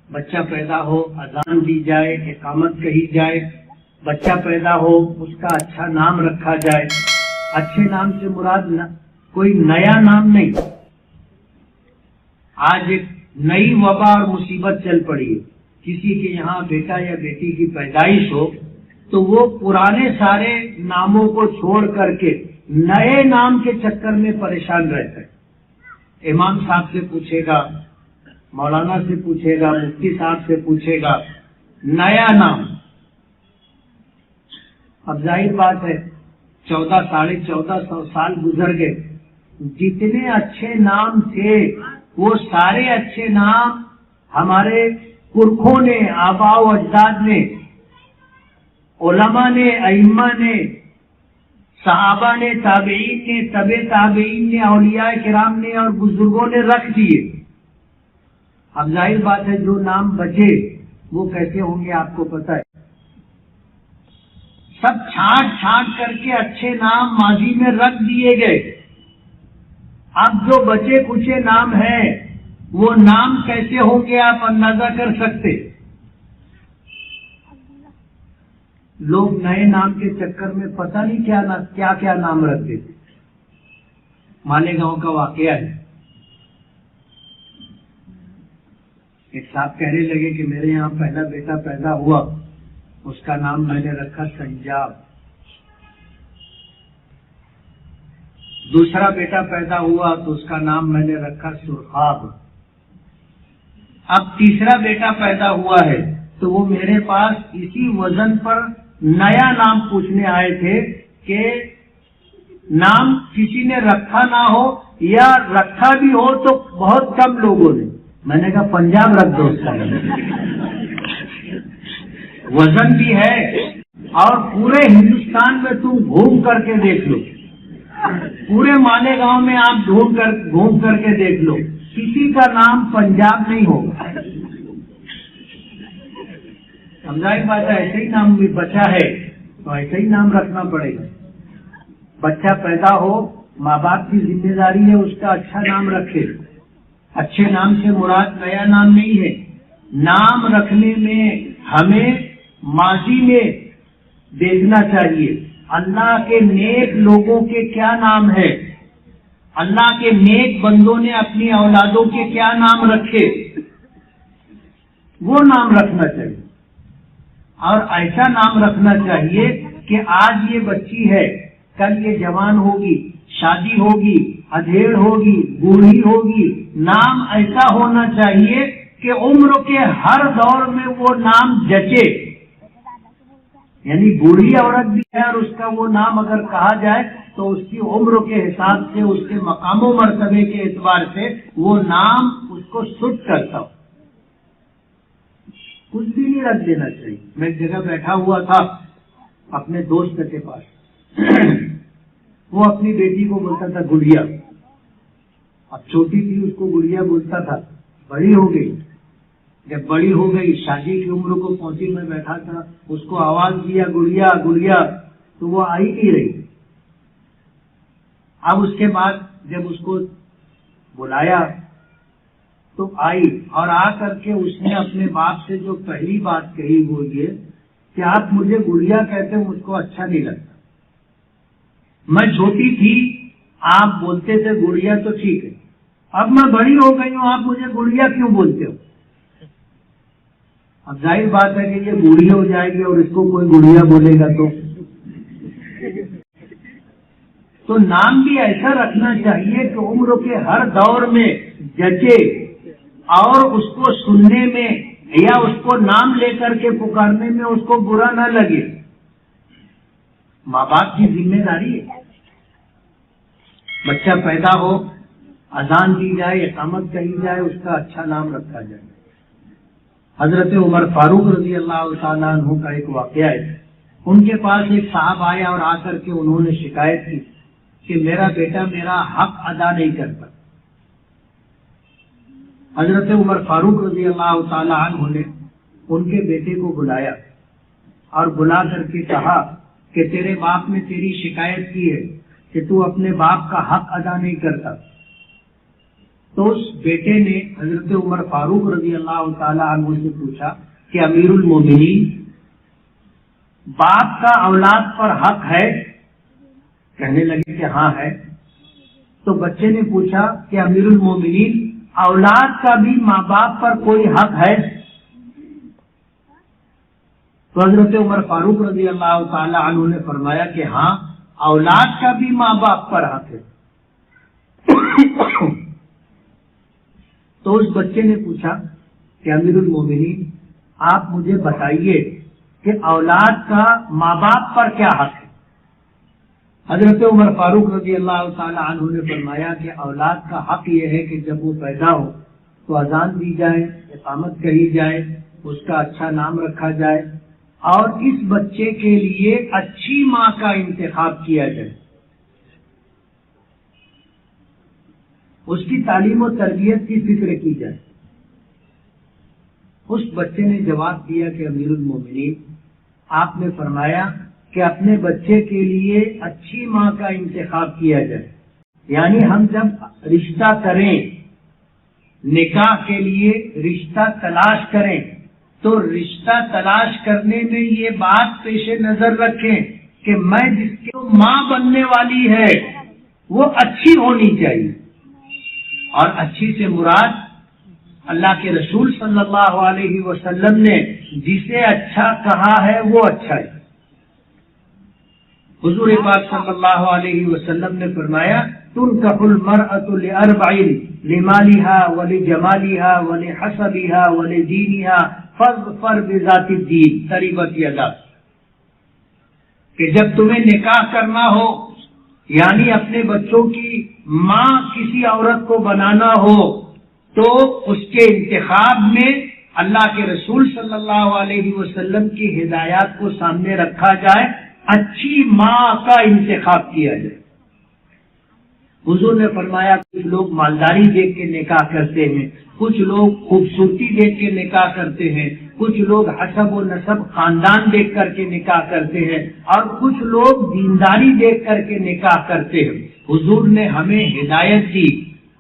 [SPEAKER 1] بچہ پیدا ہو اذان دی جائے، اقامت کہی جائے، بچہ پیدا ہو اس کا اچھا نام رکھا جائے۔ اچھے نام سے مراد کوئی نیا نام نہیں۔ آج ایک نئی وبا اور مصیبت چل پڑی ہے، کسی کے یہاں بیٹا یا بیٹی کی پیدائش ہو تو وہ پرانے سارے ناموں کو چھوڑ کر کے نئے نام کے چکر میں پریشان رہتا ہے۔ امام صاحب سے پوچھے گا، مولانا سے پوچھے گا، مفتی صاحب سے پوچھے گا، نیا نام۔ اب ظاہر بات ہے 1400 سال گزر گئے، جتنے اچھے نام تھے وہ سارے اچھے نام ہمارے پرکھوں نے، آباء و اجداد نے، علماء نے، ائمہ نے، صحابہ نے، تابعین نے، تبع تابعین نے، اولیاء کرام نے اور بزرگوں نے رکھ دیے۔ اب ظاہر بات ہے جو نام بچے وہ کیسے ہوں گے آپ کو پتہ ہے۔ سب چھانٹ کر کے اچھے نام ماضی میں رکھ دیے گئے۔ اب جو بچے کچے نام ہیں وہ نام کیسے ہوں گے آپ اندازہ کر سکتے۔ لوگ نئے نام کے چکر میں پتہ نہیں کیا کیا نام رکھ دیتے. مالیگاؤں کا واقعہ ہے. ایک صاحب کہنے لگے کہ میرے یہاں پہلا بیٹا پیدا ہوا، اس کا نام میں نے رکھا سنجاب. دوسرا بیٹا پیدا ہوا تو اس کا نام میں نے رکھا سرخاب. اب تیسرا بیٹا پیدا ہوا ہے تو وہ میرے پاس اسی وزن پر نیا نام پوچھنے آئے تھے کہ نام کسی نے رکھا نہ ہو یا رکھا بھی ہو تو بہت کم لوگوں نے. میں نے کہا پنجاب رکھ دو اس کا وزن بھی ہے اور پورے ہندوستان میں تم گھوم کر کے دیکھ لو، پورے مالیگاؤں میں آپ گھوم کر کے دیکھ لو، کسی کا نام پنجاب نہیں ہوگا. سمجھائی بات ہے. ایسے ہی نام بھی بچہ ہے تو ایسے ہی نام رکھنا پڑے گا. بچہ پیدا ہو، ماں باپ کی ذمہ داری ہے اس کا اچھا نام رکھے. اچھے نام سے مراد نیا نام نہیں ہے. نام رکھنے میں ہمیں ماضی میں دیکھنا چاہیے اللہ کے نیک لوگوں کے کیا نام ہے، اللہ کے نیک بندوں نے اپنی اولادوں کے کیا نام رکھے، وہ نام رکھنا چاہیے. اور ایسا نام رکھنا چاہیے کہ آج یہ بچی ہے، کل یہ جوان ہوگی، شادی ہوگی، ادھیڑ ہوگی، بوڑھی ہوگی. نام ایسا ہونا چاہیے کہ عمر کے ہر دور میں وہ نام جچے. یعنی بوڑھی عورت بھی ہے اور اس کا وہ نام اگر کہا جائے تو اس کی عمر کے حساب سے، اس کے مقام و مرتبے کے اعتبار سے وہ نام اس کو سٹ کرتا ہو. کچھ بھی نہیں رکھ دینا چاہیے. میں ایک جگہ بیٹھا ہوا تھا اپنے دوست کے پاس، وہ اپنی بیٹی کو بولتا تھا گڑیا. اب چھوٹی تھی اس کو گڑیا بولتا تھا. بڑی ہو گئی، جب بڑی ہو گئی شادی کی عمر کو پہنچی، میں بیٹھا تھا، اس کو آواز دیا گڑیا گڑیا تو وہ آئی نہیں رہی. اب اس کے بعد جب اس کو بلایا تو آئی، اور آ کر کے اس نے اپنے باپ سے جو پہلی بات کہی وہ یہ کہ آپ مجھے گڑیا کہتے ہیں، مجھ کو اچھا نہیں لگتا. میں چھوٹی تھی آپ بولتے تھے گڑیا تو ٹھیک ہے، اب میں بڑی ہو گئی ہوں آپ مجھے گڑیا کیوں بولتے ہو؟ اب ظاہر بات ہے کہ یہ بوڑھی ہو جائے گی اور اس کو کوئی گڑیا بولے گا تو نام بھی ایسا رکھنا چاہیے کہ عمر کے ہر دور میں جچے اور اس کو سننے میں یا اس کو نام لے کر کے پکارنے میں اس کو برا نہ لگے. ماں باپ کی ذمہ داری ہے. بچہ پیدا ہو، اذان دی جائے، اقامت کہی جائے، اس کا اچھا نام رکھا جائے. حضرت عمر فاروق رضی اللہ تعالیٰ عنہ کا ایک واقعہ ہے. ان کے پاس ایک صاحب آیا اور آ کر کے انہوں نے شکایت کی کہ میرا بیٹا میرا حق ادا نہیں کرتا. حضرت عمر فاروق رضی اللہ تعالیٰ عنہ نے ان کے بیٹے کو بلایا اور بلا کر کے کہا کہ تیرے باپ نے تیری شکایت کی ہے کہ تو اپنے باپ کا حق ادا نہیں کرتا. تو اس بیٹے نے حضرت عمر فاروق رضی اللہ تعالیٰ عنہ سے پوچھا کہ امیر المومنین، باپ کا اولاد پر حق ہے؟ کہنے لگے کہ ہاں ہے. تو بچے نے پوچھا کہ امیر المومنین، اولاد کا بھی ماں باپ پر کوئی حق ہے؟ تو حضرت عمر فاروق رضی اللہ تعالیٰ عنہ نے فرمایا کہ ہاں، اولاد کا بھی ماں باپ پر حق ہے. تو اس بچے نے پوچھا کہ امیر المومنین، آپ مجھے بتائیے کہ اولاد کا ماں باپ پر کیا حق ہے؟ حضرت عمر فاروق رضی اللہ تعالی عنہ نے فرمایا کہ اولاد کا حق یہ ہے کہ جب وہ پیدا ہو تو اذان دی جائے، اقامت کہی جائے، اس کا اچھا نام رکھا جائے اور اس بچے کے لیے اچھی ماں کا انتخاب کیا جائے، اس کی تعلیم و تربیت کی فکر کی جائے. اس بچے نے جواب دیا کہ امیر المومنین، آپ نے فرمایا کہ اپنے بچے کے لیے اچھی ماں کا انتخاب کیا جائے. یعنی ہم جب رشتہ کریں، نکاح کے لیے رشتہ تلاش کریں تو رشتہ تلاش کرنے میں یہ بات پیش نظر رکھیں کہ میں جس کی ماں بننے والی ہے وہ اچھی ہونی چاہیے. اور اچھی سے مراد اللہ کے رسول صلی اللہ علیہ وسلم نے جسے اچھا کہا ہے وہ اچھا ہے. حضور پاک صلی اللہ علیہ وسلم نے فرمایا تنکح المرأة لأربع لمالها ولجمالها ولحسبها ولدینها فاظفر بذات الدین تربت یداک. کہ جب تمہیں نکاح کرنا ہو یعنی اپنے بچوں کی ماں کسی عورت کو بنانا ہو تو اس کے انتخاب میں اللہ کے رسول صلی اللہ علیہ وسلم کی ہدایات کو سامنے رکھا جائے, اچھی ماں کا انتخاب کیا جائے. حضور نے فرمایا کچھ لوگ مالداری دیکھ کے نکاح کرتے ہیں, کچھ لوگ خوبصورتی دیکھ کے نکاح کرتے ہیں, کچھ لوگ حسب و نسب خاندان دیکھ کر کے نکاح کرتے ہیں, اور کچھ لوگ دینداری دیکھ کر کے نکاح کرتے ہیں. حضور نے ہمیں ہدایت دی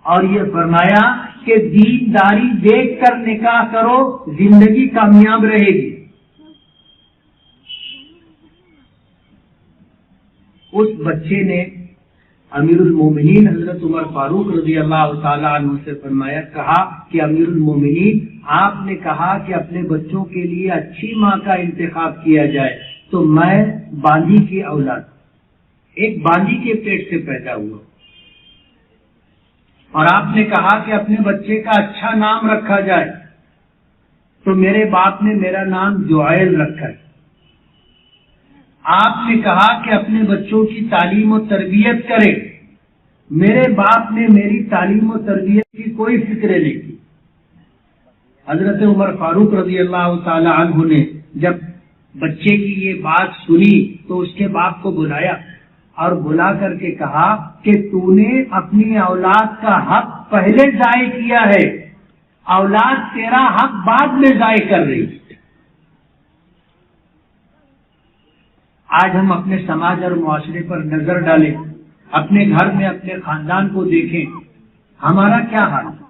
[SPEAKER 1] اور یہ فرمایا کہ دینداری دیکھ کر نکاح کرو, زندگی کامیاب رہے گی. اس بچے نے امیر المومنین حضرت عمر فاروق رضی اللہ تعالی عنہ سے فرمایا, کہا کہ امیر المومنین آپ نے کہا کہ اپنے بچوں کے لیے اچھی ماں کا انتخاب کیا جائے, تو میں باندی کی اولاد, ایک باندی کے پیٹ سے پیدا ہوا, اور آپ نے کہا کہ اپنے بچے کا اچھا نام رکھا جائے, تو میرے باپ نے میرا نام جعیل رکھا ہے. آپ نے کہا کہ اپنے بچوں کی تعلیم و تربیت کرے, میرے باپ نے میری تعلیم و تربیت کی کوئی فکر نہیں کی. حضرت عمر فاروق رضی اللہ تعالی عنہ نے جب بچے کی یہ بات سنی تو اس کے باپ کو بلایا اور بلا کر کے کہا کہ تو نے اپنی اولاد کا حق پہلے ضائع کیا ہے, اولاد تیرا حق بعد میں ضائع کر رہی. آج ہم اپنے سماج اور معاشرے پر نظر ڈالیں, اپنے گھر میں اپنے خاندان کو دیکھیں, ہمارا کیا حال ہے.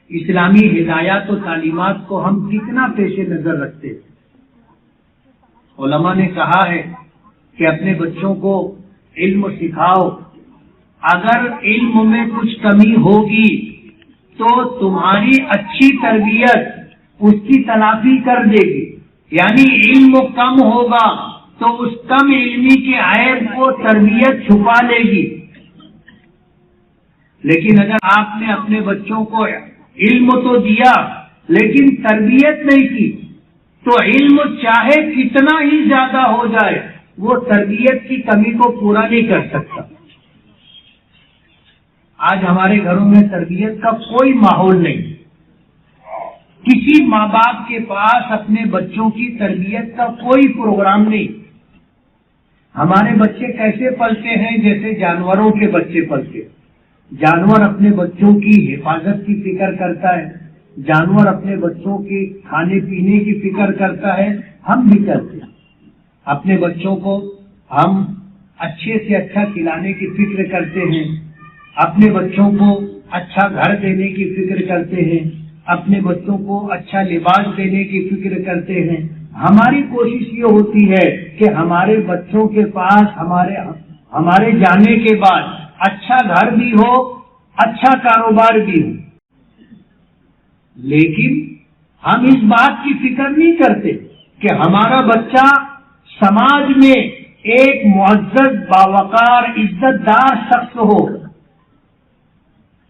[SPEAKER 1] اسلامی ہدایات و تعلیمات کو ہم کتنا پیش نظر رکھتے ہیں. علماء نے کہا ہے کہ اپنے بچوں کو علم سکھاؤ, اگر علم میں کچھ کمی ہوگی تو تمہاری اچھی تربیت اس کی تلافی کر دے گی. یعنی علم کم ہوگا تو اس کم علمی کے عیب کو تربیت چھپا لے گی. لیکن اگر آپ نے اپنے بچوں کو علم تو دیا لیکن تربیت نہیں کی تو علم چاہے کتنا ہی زیادہ ہو جائے وہ تربیت کی کمی کو پورا نہیں کر سکتا. آج ہمارے گھروں میں تربیت کا کوئی ماحول نہیں, کسی ماں باپ کے پاس اپنے بچوں کی تربیت کا کوئی پروگرام نہیں. ہمارے بچے کیسے پلتے ہیں جیسے جانوروں کے بچے پلتے. جانور اپنے بچوں کی حفاظت کی فکر کرتا ہے, جانور اپنے بچوں کے کھانے پینے کی فکر کرتا ہے, ہم بھی کرتے ہیں. اپنے بچوں کو ہم اچھے سے اچھا کھلانے کی فکر کرتے ہیں, اپنے بچوں کو اچھا گھر دینے کی فکر کرتے ہیں, اپنے بچوں کو اچھا لباس دینے کی فکر کرتے ہیں. ہماری کوشش یہ ہوتی ہے کہ ہمارے بچوں کے پاس ہمارے جانے کے بعد اچھا گھر بھی ہو, اچھا کاروبار بھی ہو. لیکن ہم اس بات کی فکر نہیں کرتے کہ ہمارا بچہ سماج میں ایک معزز باوقار عزت دار شخص ہو,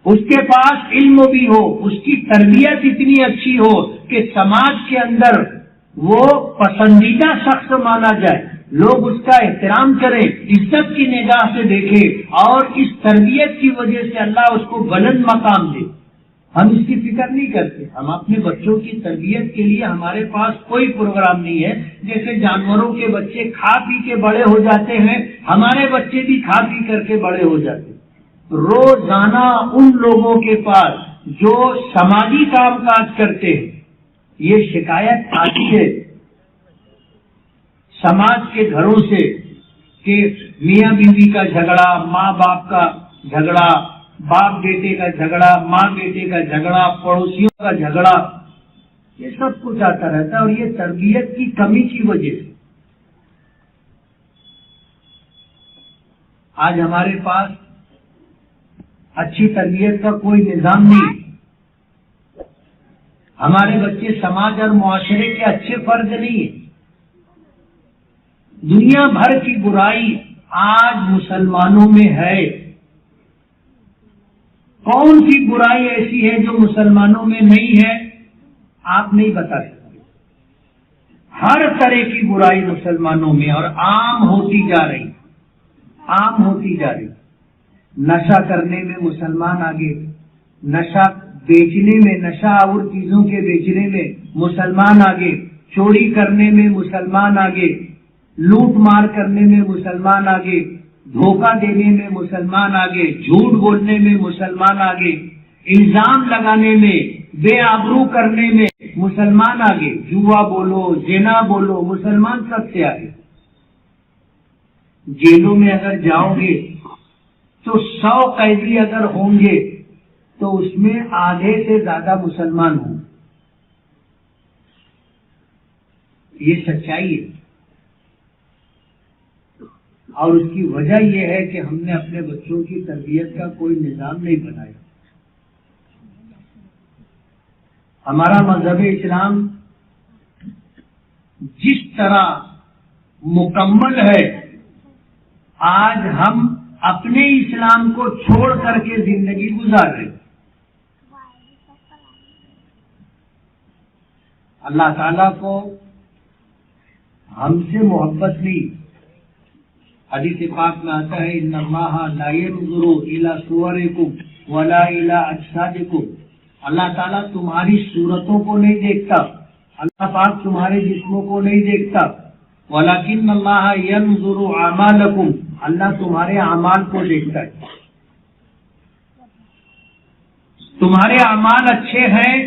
[SPEAKER 1] اس کے پاس علم بھی ہو, اس کی تربیت اتنی اچھی ہو کہ سماج کے اندر وہ پسندیدہ شخص مانا جائے, لوگ اس کا احترام کریں, عزت کی نگاہ سے دیکھیں اور اس تربیت کی وجہ سے اللہ اس کو بلند مقام دے. ہم اس کی فکر نہیں کرتے. ہم اپنے بچوں کی تربیت کے لیے ہمارے پاس کوئی پروگرام نہیں ہے. جیسے جانوروں کے بچے کھا پی کے بڑے ہو جاتے ہیں, ہمارے بچے بھی کھا پی کر کے بڑے ہو جاتے ہیں. روزانہ ان لوگوں کے پاس جو سماجی کام کاج کرتے ہیں یہ شکایت آتی ہے سماج کے گھروں سے کہ میاں بیوی کا جھگڑا, ماں باپ کا جھگڑا, باپ بیٹے کا جھگڑا، ماں بیٹے کا جھگڑا، پڑوسیوں کا جھگڑا، یہ سب کچھ آتا رہتا ہے، اور یہ تربیت کی کمی کی وجہ سے۔ آج ہمارے پاس اچھی تربیت کا کوئی نظام نہیں، ہمارے بچے سماج اور معاشرے کے اچھے فرد نہیں ہیں۔ دنیا بھر کی برائی آج مسلمانوں میں ہے۔ کون سی برائی ایسی ہے جو مسلمانوں میں نہیں ہے؟ آپ نہیں بتا سکتے۔ ہر طرح کی برائی مسلمانوں میں، اور عام ہوتی جا رہی، عام ہوتی جا رہی۔ نشہ کرنے میں مسلمان آگے، نشہ بیچنے میں، نشہ اور چیزوں کے بیچنے میں مسلمان آگے، چوری کرنے میں مسلمان آگے، لوٹ مار کرنے میں مسلمان آگے، دھوکہ دینے میں مسلمان آگے، جھوٹ بولنے میں مسلمان آگے، الزام لگانے میں، بے آبرو کرنے میں مسلمان آگے، جوا بولو، زنا بولو، مسلمان سب سے آگے۔ جیلوں میں اگر جاؤ گے تو 100 قیدی اگر ہوں گے تو اس میں آدھے سے زیادہ مسلمان ہوں۔ یہ سچائی ہے، اور اس کی وجہ یہ ہے کہ ہم نے اپنے بچوں کی تربیت کا کوئی نظام نہیں بنایا۔ ہمارا مذہب اسلام جس طرح مکمل ہے، آج ہم اپنے اسلام کو چھوڑ کر کے زندگی گزار رہے۔ اللہ تعالیٰ کو ہم سے محبت نہیں۔ حدیث پاک میں آتا ہے ان اللہ لا ينظر الى صورکم ولا الى اجسادکم، اللہ تعالیٰ تمہاری صورتوں کو نہیں دیکھتا، اللہ پاک تمہارے جسموں کو نہیں دیکھتا، ولکن اللہ ينظر اعمالکم، اللہ تمہارے اعمال کو دیکھتا ہے۔ تمہارے اعمال اچھے ہیں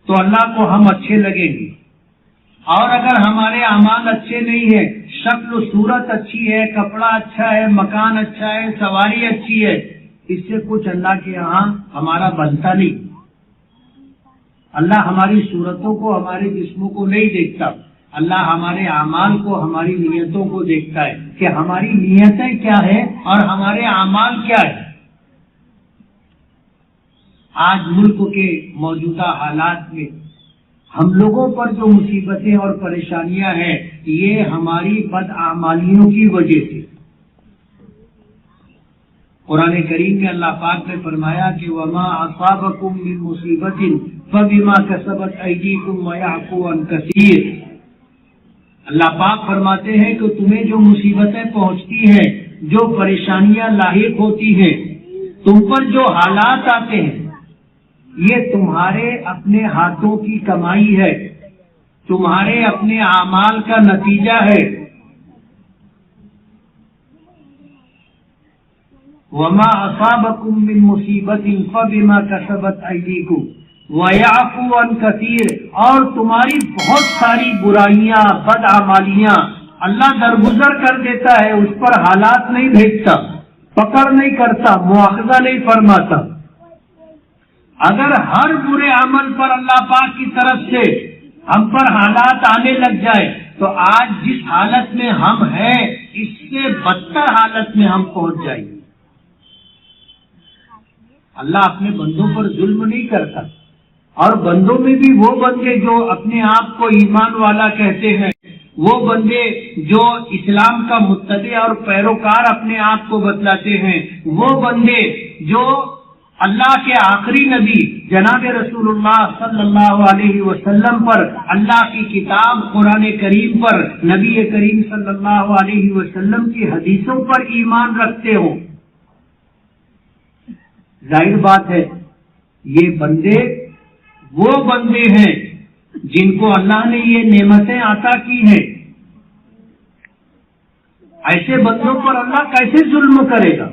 [SPEAKER 1] تو اللہ کو ہم اچھے لگیں گے، اور اگر ہمارے اعمال اچھے نہیں ہیں، شکل و صورت اچھی ہے، کپڑا اچھا ہے، مکان اچھا ہے، سواری اچھی ہے، اس سے کچھ اللہ کے یہاں ہمارا بنتا نہیں۔ اللہ ہماری صورتوں کو، ہمارے جسموں کو نہیں دیکھتا، اللہ ہمارے اعمال کو، ہماری نیتوں کو دیکھتا ہے کہ ہماری نیتیں کیا ہیں اور ہمارے اعمال کیا ہیں۔ آج ملک کے موجودہ حالات میں ہم لوگوں پر جو مصیبتیں اور پریشانیاں ہیں، یہ ہماری بدعمالیوں کی وجہ سے۔ قرآن کریم میں اللہ پاک نے فرمایا کہ وَمَا أَصَابَكُم مِّن مُّصِيبَةٍ فَبِمَا كَسَبَتْ أَيْدِيكُمْ وَيَعْفُو عَن كَثِيرٍ۔ اللہ پاک فرماتے ہیں کہ تمہیں جو مصیبتیں پہنچتی ہیں، جو پریشانیاں لاحق ہوتی ہیں، تم پر جو حالات آتے ہیں، یہ تمہارے اپنے ہاتھوں کی کمائی ہے، تمہارے اپنے اعمال کا نتیجہ ہے۔ وَمَا أَصَابَكُم مِّن مُّصِيبَةٍ فَبِمَا كَسَبَتْ أَيْدِيكُمْ وَيَعْفُو عَن كَثِيرٍ، اور تمہاری بہت ساری برائیاں، بدعمالیاں اللہ درگزر کر دیتا ہے، اس پر حالات نہیں بھیجتا، پکڑ نہیں کرتا، مواخذہ نہیں فرماتا۔ اگر ہر برے عمل پر اللہ پاک کی طرف سے ہم پر حالات آنے لگ جائے تو آج جس حالت میں ہم ہیں اس سے بدتر حالت میں ہم پہنچ جائیں گے۔ اللہ اپنے بندوں پر ظلم نہیں کرتا، اور بندوں میں بھی وہ بندے جو اپنے آپ کو ایمان والا کہتے ہیں، وہ بندے جو اسلام کا متبع اور پیروکار اپنے آپ کو بتلاتے ہیں، وہ بندے جو اللہ کے آخری نبی جناب رسول اللہ صلی اللہ علیہ وسلم پر، اللہ کی کتاب قرآن کریم پر، نبی کریم صلی اللہ علیہ وسلم کی حدیثوں پر ایمان رکھتے ہو، ظاہر بات ہے یہ بندے وہ بندے ہیں جن کو اللہ نے یہ نعمتیں عطا کی ہیں۔ ایسے بندوں پر اللہ کیسے ظلم کرے گا؟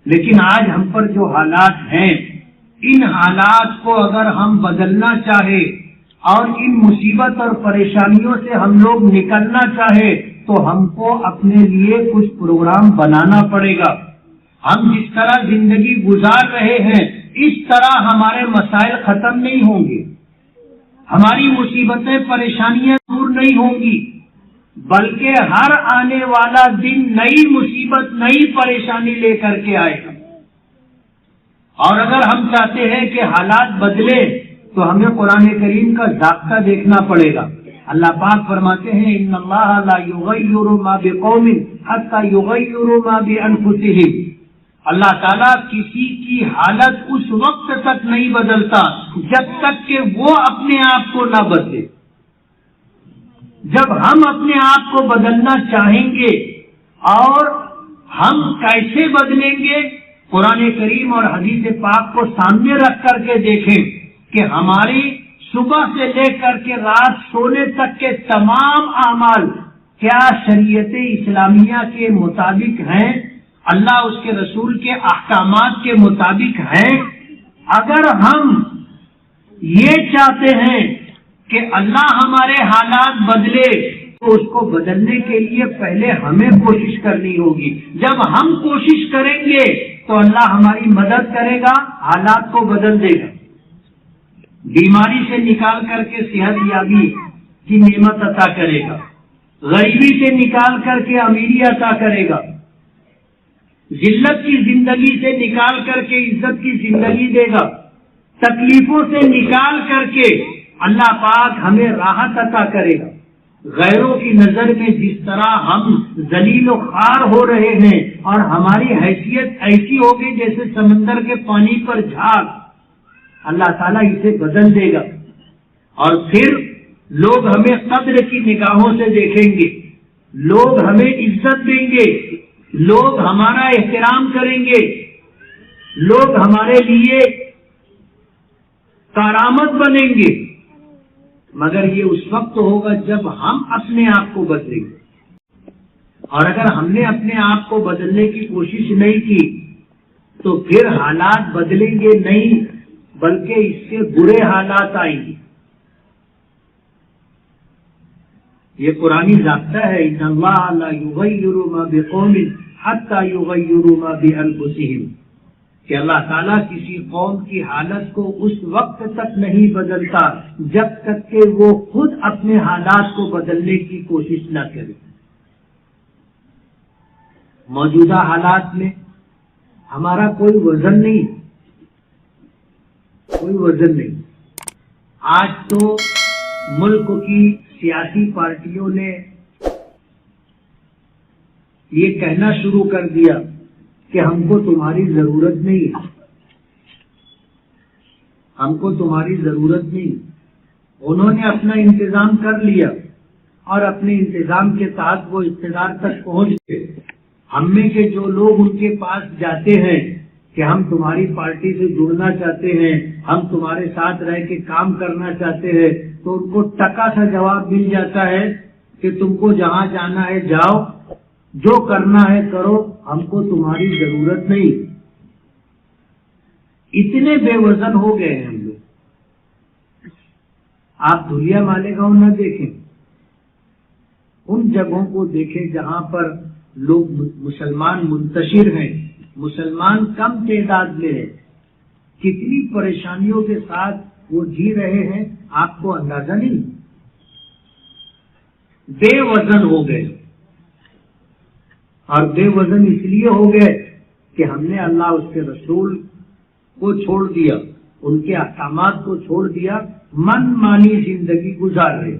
[SPEAKER 1] لیکن آج ہم پر جو حالات ہیں، ان حالات کو اگر ہم بدلنا چاہے اور ان مصیبت اور پریشانیوں سے ہم لوگ نکلنا چاہے تو ہم کو اپنے لیے کچھ پروگرام بنانا پڑے گا. ہم جس طرح زندگی گزار رہے ہیں اس طرح ہمارے مسائل ختم نہیں ہوں گے، ہماری مصیبتیں پریشانیاں دور نہیں ہوں گی، بلکہ ہر آنے والا دن نئی مصیبت نئی پریشانی لے کر کے آئے گا. اور اگر ہم چاہتے ہیں کہ حالات بدلے تو ہمیں قرآن کریم کا ضابطہ دیکھنا پڑے گا. اللہ پاک فرماتے ہیں ان اللہ لا یغیر ما بقوم حتی یغیروا ما بانفسہم. اللہ تعالیٰ کسی کی حالت اس وقت تک نہیں بدلتا جب تک کہ وہ اپنے آپ کو نہ بدلے. جب ہم اپنے آپ کو بدلنا چاہیں گے، اور ہم کیسے بدلیں گے؟ قرآن کریم اور حدیث پاک کو سامنے رکھ کر کے دیکھیں کہ ہماری صبح سے لے کر کے رات سونے تک کے تمام اعمال کیا شریعت اسلامیہ کے مطابق ہیں، اللہ اس کے رسول کے احکامات کے مطابق ہیں؟ اگر ہم یہ چاہتے ہیں کہ اللہ ہمارے حالات بدلے تو اس کو بدلنے کے لیے پہلے ہمیں کوشش کرنی ہوگی. جب ہم کوشش کریں گے تو اللہ ہماری مدد کرے گا، حالات کو بدل دے گا. بیماری سے نکال کر کے صحت یابی کی نعمت عطا کرے گا، غریبی سے نکال کر کے امیری عطا کرے گا، ذلت کی زندگی سے نکال کر کے عزت کی زندگی دے گا، تکلیفوں سے نکال کر کے اللہ پاک ہمیں راحت عطا کرے گا. غیروں کی نظر میں جس طرح ہم ذلیل و خوار ہو رہے ہیں اور ہماری حیثیت ایسی ہوگی جیسے سمندر کے پانی پر جھاگ، اللہ تعالیٰ اسے بدل دے گا. اور پھر لوگ ہمیں قدر کی نگاہوں سے دیکھیں گے، لوگ ہمیں عزت دیں گے، لوگ ہمارا احترام کریں گے، لوگ ہمارے لیے کارآمد بنیں گے. مگر یہ اس وقت ہوگا جب ہم اپنے آپ کو بدلیں گے. اور اگر ہم نے اپنے آپ کو بدلنے کی کوشش نہیں کی تو پھر حالات بدلیں گے نہیں، بلکہ اس سے برے حالات آئیں گے. یہ قرآنی ضابطہ ہے ان اللہ لا یغیر ما بقوم حتی یغیروا ما بانفسہم، کہ اللہ تعالیٰ کسی قوم کی حالت کو اس وقت تک نہیں بدلتا جب تک کہ وہ خود اپنے حالات کو بدلنے کی کوشش نہ کرے. موجودہ حالات میں ہمارا کوئی وزن نہیں، کوئی وزن نہیں. آج تو ملک کی سیاسی پارٹیوں نے یہ کہنا شروع کر دیا کہ ہم کو تمہاری ضرورت نہیں ہے، ہم کو تمہاری ضرورت نہیں. انہوں نے اپنا انتظام کر لیا اور اپنے انتظام کے تحت وہ اقتدار تک پہنچ گئے. ہم میں کے جو لوگ ان کے پاس جاتے ہیں کہ ہم تمہاری پارٹی سے جڑنا چاہتے ہیں، ہم تمہارے ساتھ رہ کے کام کرنا چاہتے ہیں، تو ان کو ٹکا سا جواب مل جاتا ہے کہ تم کو جہاں جانا ہے جاؤ، جو کرنا ہے کرو، ہم کو تمہاری ضرورت نہیں. اتنے بے وزن ہو گئے ہیں ہم لوگ. آپ دھلیا مالیگاؤں نہ دیکھیں، ان جگہوں کو دیکھیں جہاں پر لوگ مسلمان منتشر ہیں، مسلمان کم تعداد میں ہیں، کتنی پریشانیوں کے ساتھ وہ جی رہے ہیں آپ کو اندازہ نہیں. بے وزن ہو گئے، اور بے وزن اس لیے ہو گئے کہ ہم نے اللہ اس کے رسول کو چھوڑ دیا، ان کے احکامات کو چھوڑ دیا، من مانی زندگی گزار رہے.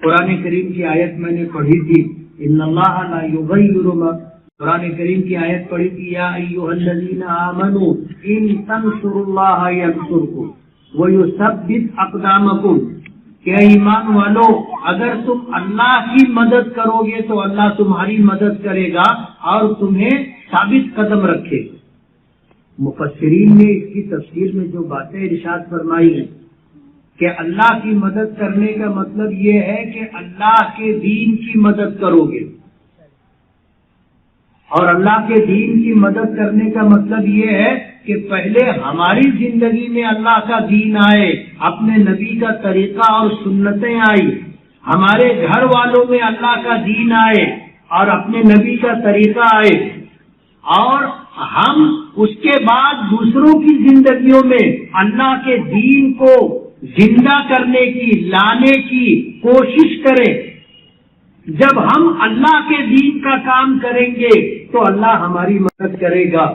[SPEAKER 1] قرآن کریم کی آیت میں نے پڑھی تھی ان اللہ لا یغیر ما، قرآن کریم کی آیت پڑھی تھی یا ایھا الذین آمنوا ان تنصروا اللہ ینصرکم ویثبت اقدامکم، کہ ایمان والو اگر تم اللہ کی مدد کرو گے تو اللہ تمہاری مدد کرے گا اور تمہیں ثابت قدم رکھے. مفسرین نے اس کی تفسیر میں جو باتیں ارشاد فرمائی ہیں کہ اللہ کی مدد کرنے کا مطلب یہ ہے کہ اللہ کے دین کی مدد کرو گے، اور اللہ کے دین کی مدد کرنے کا مطلب یہ ہے کہ پہلے ہماری زندگی میں اللہ کا دین آئے، اپنے نبی کا طریقہ اور سنتیں آئی، ہمارے گھر والوں میں اللہ کا دین آئے اور اپنے نبی کا طریقہ آئے، اور ہم اس کے بعد دوسروں کی زندگیوں میں اللہ کے دین کو زندہ کرنے کی، لانے کی کوشش کریں۔ جب ہم اللہ کے دین کا کام کریں گے تو اللہ ہماری مدد کرے گا۔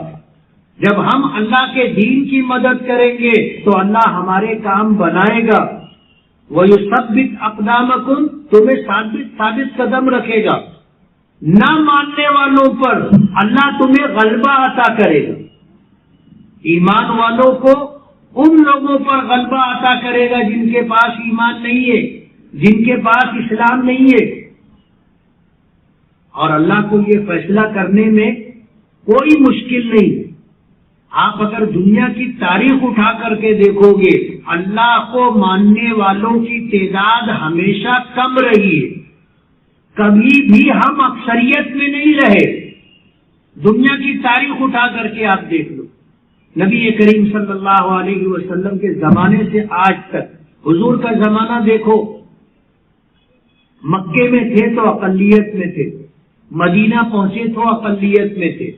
[SPEAKER 1] جب ہم اللہ کے دین کی مدد کریں گے تو اللہ ہمارے کام بنائے گا۔ وَيُثَبِّتْ أَقْدَامَكُمْ، تمہیں ثابت قدم رکھے گا۔ نہ ماننے والوں پر اللہ تمہیں غلبہ عطا کرے گا۔ ایمان والوں کو ان لوگوں پر غلبہ عطا کرے گا جن کے پاس ایمان نہیں ہے، جن کے پاس اسلام نہیں ہے۔ اور اللہ کو یہ فیصلہ کرنے میں کوئی مشکل نہیں۔ آپ اگر دنیا کی تاریخ اٹھا کر کے دیکھو گے، اللہ کو ماننے والوں کی تعداد ہمیشہ کم رہی ہے، کبھی بھی ہم اکثریت میں نہیں رہے۔ دنیا کی تاریخ اٹھا کر کے آپ دیکھ لو، نبی کریم صلی اللہ علیہ وسلم کے زمانے سے آج تک، حضور کا زمانہ دیکھو، مکے میں تھے تو اقلیت میں تھے، مدینہ پہنچے تو اقلیت میں تھے،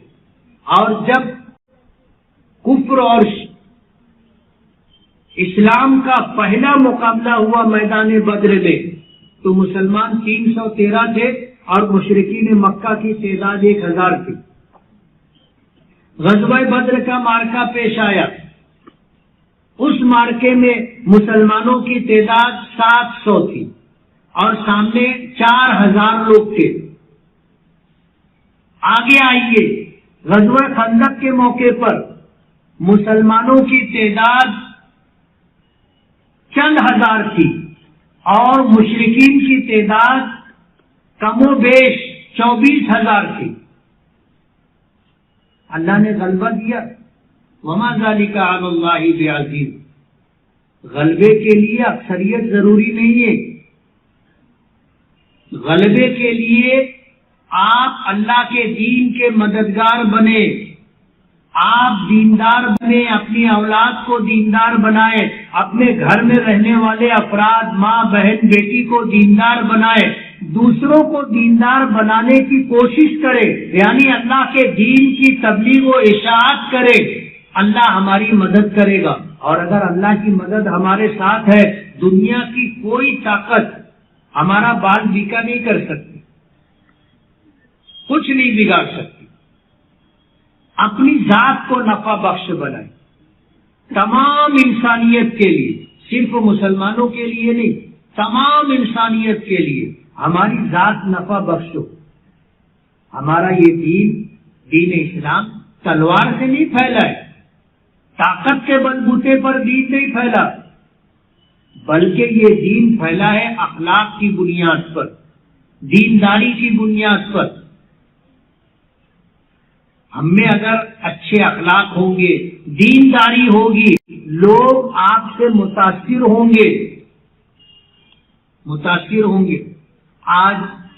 [SPEAKER 1] اور جب کفر اور اسلام کا پہلا مقابلہ ہوا میدان بدر میں تو مسلمان 313 تھے اور مشرکین مکہ کی تعداد 1000 تھی۔ غزوہ بدر کا مارکہ پیش آیا، اس مارکے میں مسلمانوں کی تعداد 700 تھی اور سامنے 4000 لوگ تھے۔ آگے آئیے، غزوہ خندق کے موقع پر مسلمانوں کی تعداد چند ہزار تھی اور مشرکین کی تعداد کم و بیش 24,000 تھی۔ اللہ نے غلبہ دیا، وما ذالک علی اللہ بعزیز۔ غلبے کے لیے اکثریت ضروری نہیں ہے، غلبے کے لیے آپ اللہ کے دین کے مددگار بنے، آپ دیندار بنے، اپنی اولاد کو دیندار بنائے، اپنے گھر میں رہنے والے افراد، ماں بہن بیٹی کو دیندار بنائے، دوسروں کو دیندار بنانے کی کوشش کرے، یعنی اللہ کے دین کی تبلیغ و اشاعت کرے، اللہ ہماری مدد کرے گا۔ اور اگر اللہ کی مدد ہمارے ساتھ ہے، دنیا کی کوئی طاقت ہمارا بال بیکا نہیں کر سکتی، کچھ نہیں بگاڑ سکتی۔ اپنی ذات کو نفع بخش بنائے، تمام انسانیت کے لیے، صرف مسلمانوں کے لیے نہیں، تمام انسانیت کے لیے ہماری ذات نفع بخش ہو۔ ہمارا یہ دین اسلام تلوار سے نہیں پھیلا ہے، طاقت کے بلبوتے پر دین نہیں پھیلا، بلکہ یہ دین پھیلا ہے اخلاق کی بنیاد پر، دینداری کی بنیاد پر۔ ہم میں اگر اچھے اخلاق ہوں گے، دینداری ہوگی، لوگ آپ سے متاثر ہوں گے۔ آج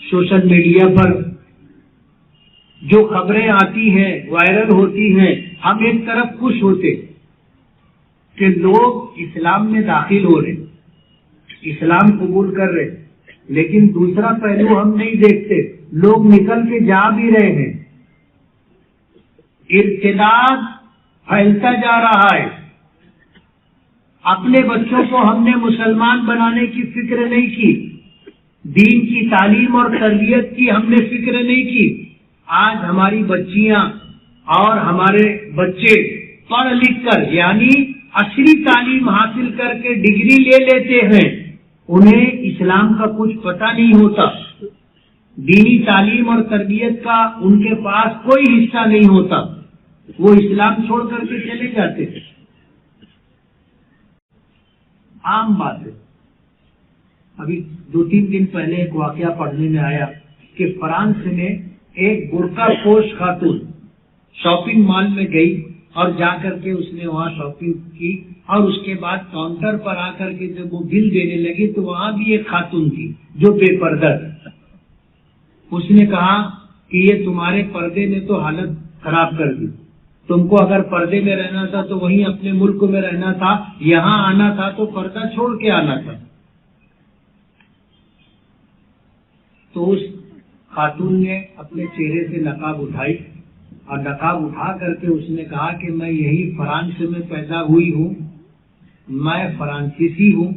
[SPEAKER 1] سوشل میڈیا پر جو خبریں آتی ہیں، وائرل ہوتی ہیں، ہم ایک طرف خوش ہوتے کہ لوگ اسلام میں داخل ہو رہے، اسلام قبول کر رہے، لیکن دوسرا پہلو ہم نہیں دیکھتے، لوگ نکل کے جا بھی رہے ہیں، ارتداد پھیلتا جا رہا ہے۔ اپنے بچوں کو ہم نے مسلمان بنانے کی فکر نہیں کی، دین کی تعلیم اور تربیت کی ہم نے فکر نہیں کی۔ آج ہماری بچیاں اور ہمارے بچے پڑھ لکھ کر، یعنی عصری تعلیم حاصل کر کے ڈگری لے لیتے ہیں، انہیں اسلام کا کچھ پتہ نہیں ہوتا، دینی تعلیم اور تربیت کا ان کے پاس کوئی حصہ نہیں ہوتا، وہ اسلام چھوڑ کر کے چلے جاتے ہیں۔ عام بات ہے۔ ابھی 2-3 دن پہلے ایک واقعہ پڑھنے میں آیا کہ فرانس میں ایک برقع پوش خاتون شاپنگ مال میں گئی اور جا کر کے اس نے وہاں شاپنگ کی، اور اس کے بعد کاؤنٹر پر آ کر کے جب وہ بل دینے لگی تو وہاں بھی ایک خاتون تھی جو بے پردہ تھی۔ اس نے کہا کہ یہ تمہارے پردے نے تو حالت خراب کر دی، تم کو اگر پردے میں رہنا تھا تو وہیں اپنے ملک میں رہنا تھا، یہاں آنا تھا تو پردہ چھوڑ کے آنا تھا۔ تو اس خاتون نے اپنے چہرے سے نقاب اٹھائی اور نقاب اٹھا کر کے اس نے کہا کہ میں یہی فرانس میں پیدا ہوئی ہوں، میں فرانسیسی ہوں،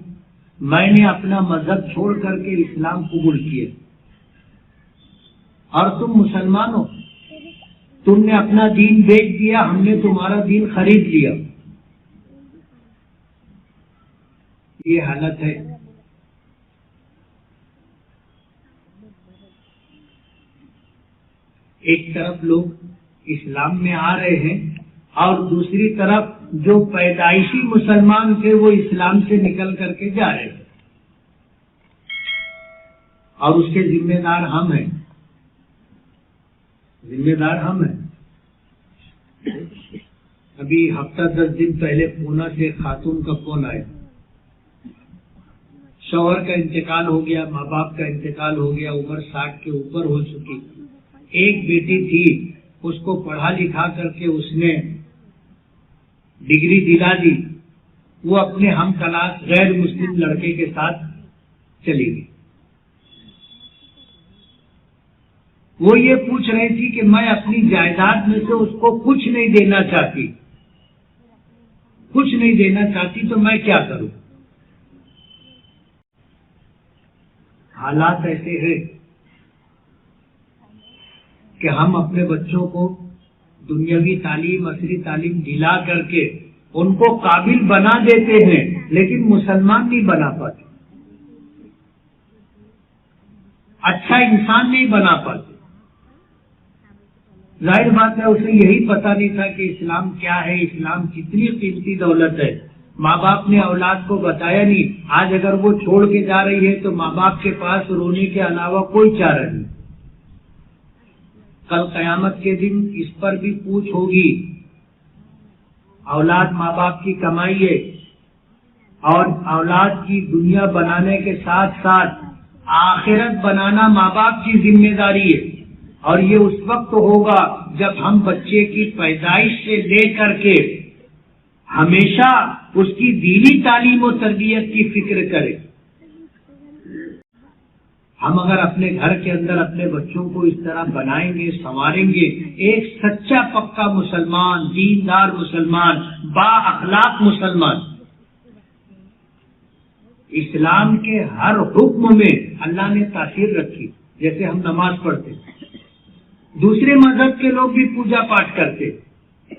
[SPEAKER 1] میں نے اپنا مذہب چھوڑ کر کے اسلام قبول کیا، اور تم مسلمان ہو، تم نے اپنا دین بیچ دیا، ہم نے تمہارا دین خرید لیا۔ یہ حالت ہے۔ ایک طرف لوگ اسلام میں آ رہے ہیں اور دوسری طرف جو پیدائشی مسلمان تھے وہ اسلام سے نکل کر کے جا رہے ہیں، اور اس کے ذمہ دار ہم ہیں، ذمہ دار ہم ہیں۔ ابھی ہفتہ 10 دن پہلے پونا سے خاتون کا فون آیا، شوہر کا انتقال ہو گیا، ماں باپ کا انتقال ہو گیا، عمر 60 کے اوپر ہو چکی، ایک بیٹی تھی، اس کو پڑھا لکھا کر کے اس نے ڈگری دلا دی، وہ اپنے ہم کلاس غیر مسلم لڑکے کے ساتھ چلی گئی۔ وہ یہ پوچھ رہی تھی کہ میں اپنی جائیداد میں سے اس کو کچھ نہیں دینا چاہتی، کچھ نہیں دینا چاہتی، تو میں کیا کروں؟ حالات ایسے ہیں کہ ہم اپنے بچوں کو دنیاوی تعلیم، عصری تعلیم دلا کر کے ان کو قابل بنا دیتے ہیں، لیکن مسلمان نہیں بنا پاتے، اچھا انسان نہیں بنا پاتے۔ ظاہر بات ہے اسے یہی پتا نہیں تھا کہ اسلام کیا ہے، اسلام کتنی قیمتی دولت ہے۔ ماں باپ نے اولاد کو بتایا نہیں، آج اگر وہ چھوڑ کے جا رہی ہے تو ماں باپ کے پاس رونے کے علاوہ کوئی چارہ نہیں۔ کل قیامت کے دن اس پر بھی پوچھ ہوگی۔ اولاد ماں باپ کی کمائی ہے، اور اولاد کی دنیا بنانے کے ساتھ ساتھ آخرت بنانا ماں باپ کی ذمہ داری ہے، اور یہ اس وقت ہوگا جب ہم بچے کی پیدائش سے لے کر کے ہمیشہ اس کی دینی تعلیم و تربیت کی فکر کریں۔ ہم اگر اپنے گھر کے اندر اپنے بچوں کو اس طرح بنائیں گے، سنواریں گے، ایک سچا پکا مسلمان، دیندار مسلمان، با اخلاق مسلمان، اسلام کے ہر حکم میں اللہ نے تاثیر رکھی۔ جیسے ہم نماز پڑھتے، دوسرے مذہب کے لوگ بھی پوجا پاٹ کرتے،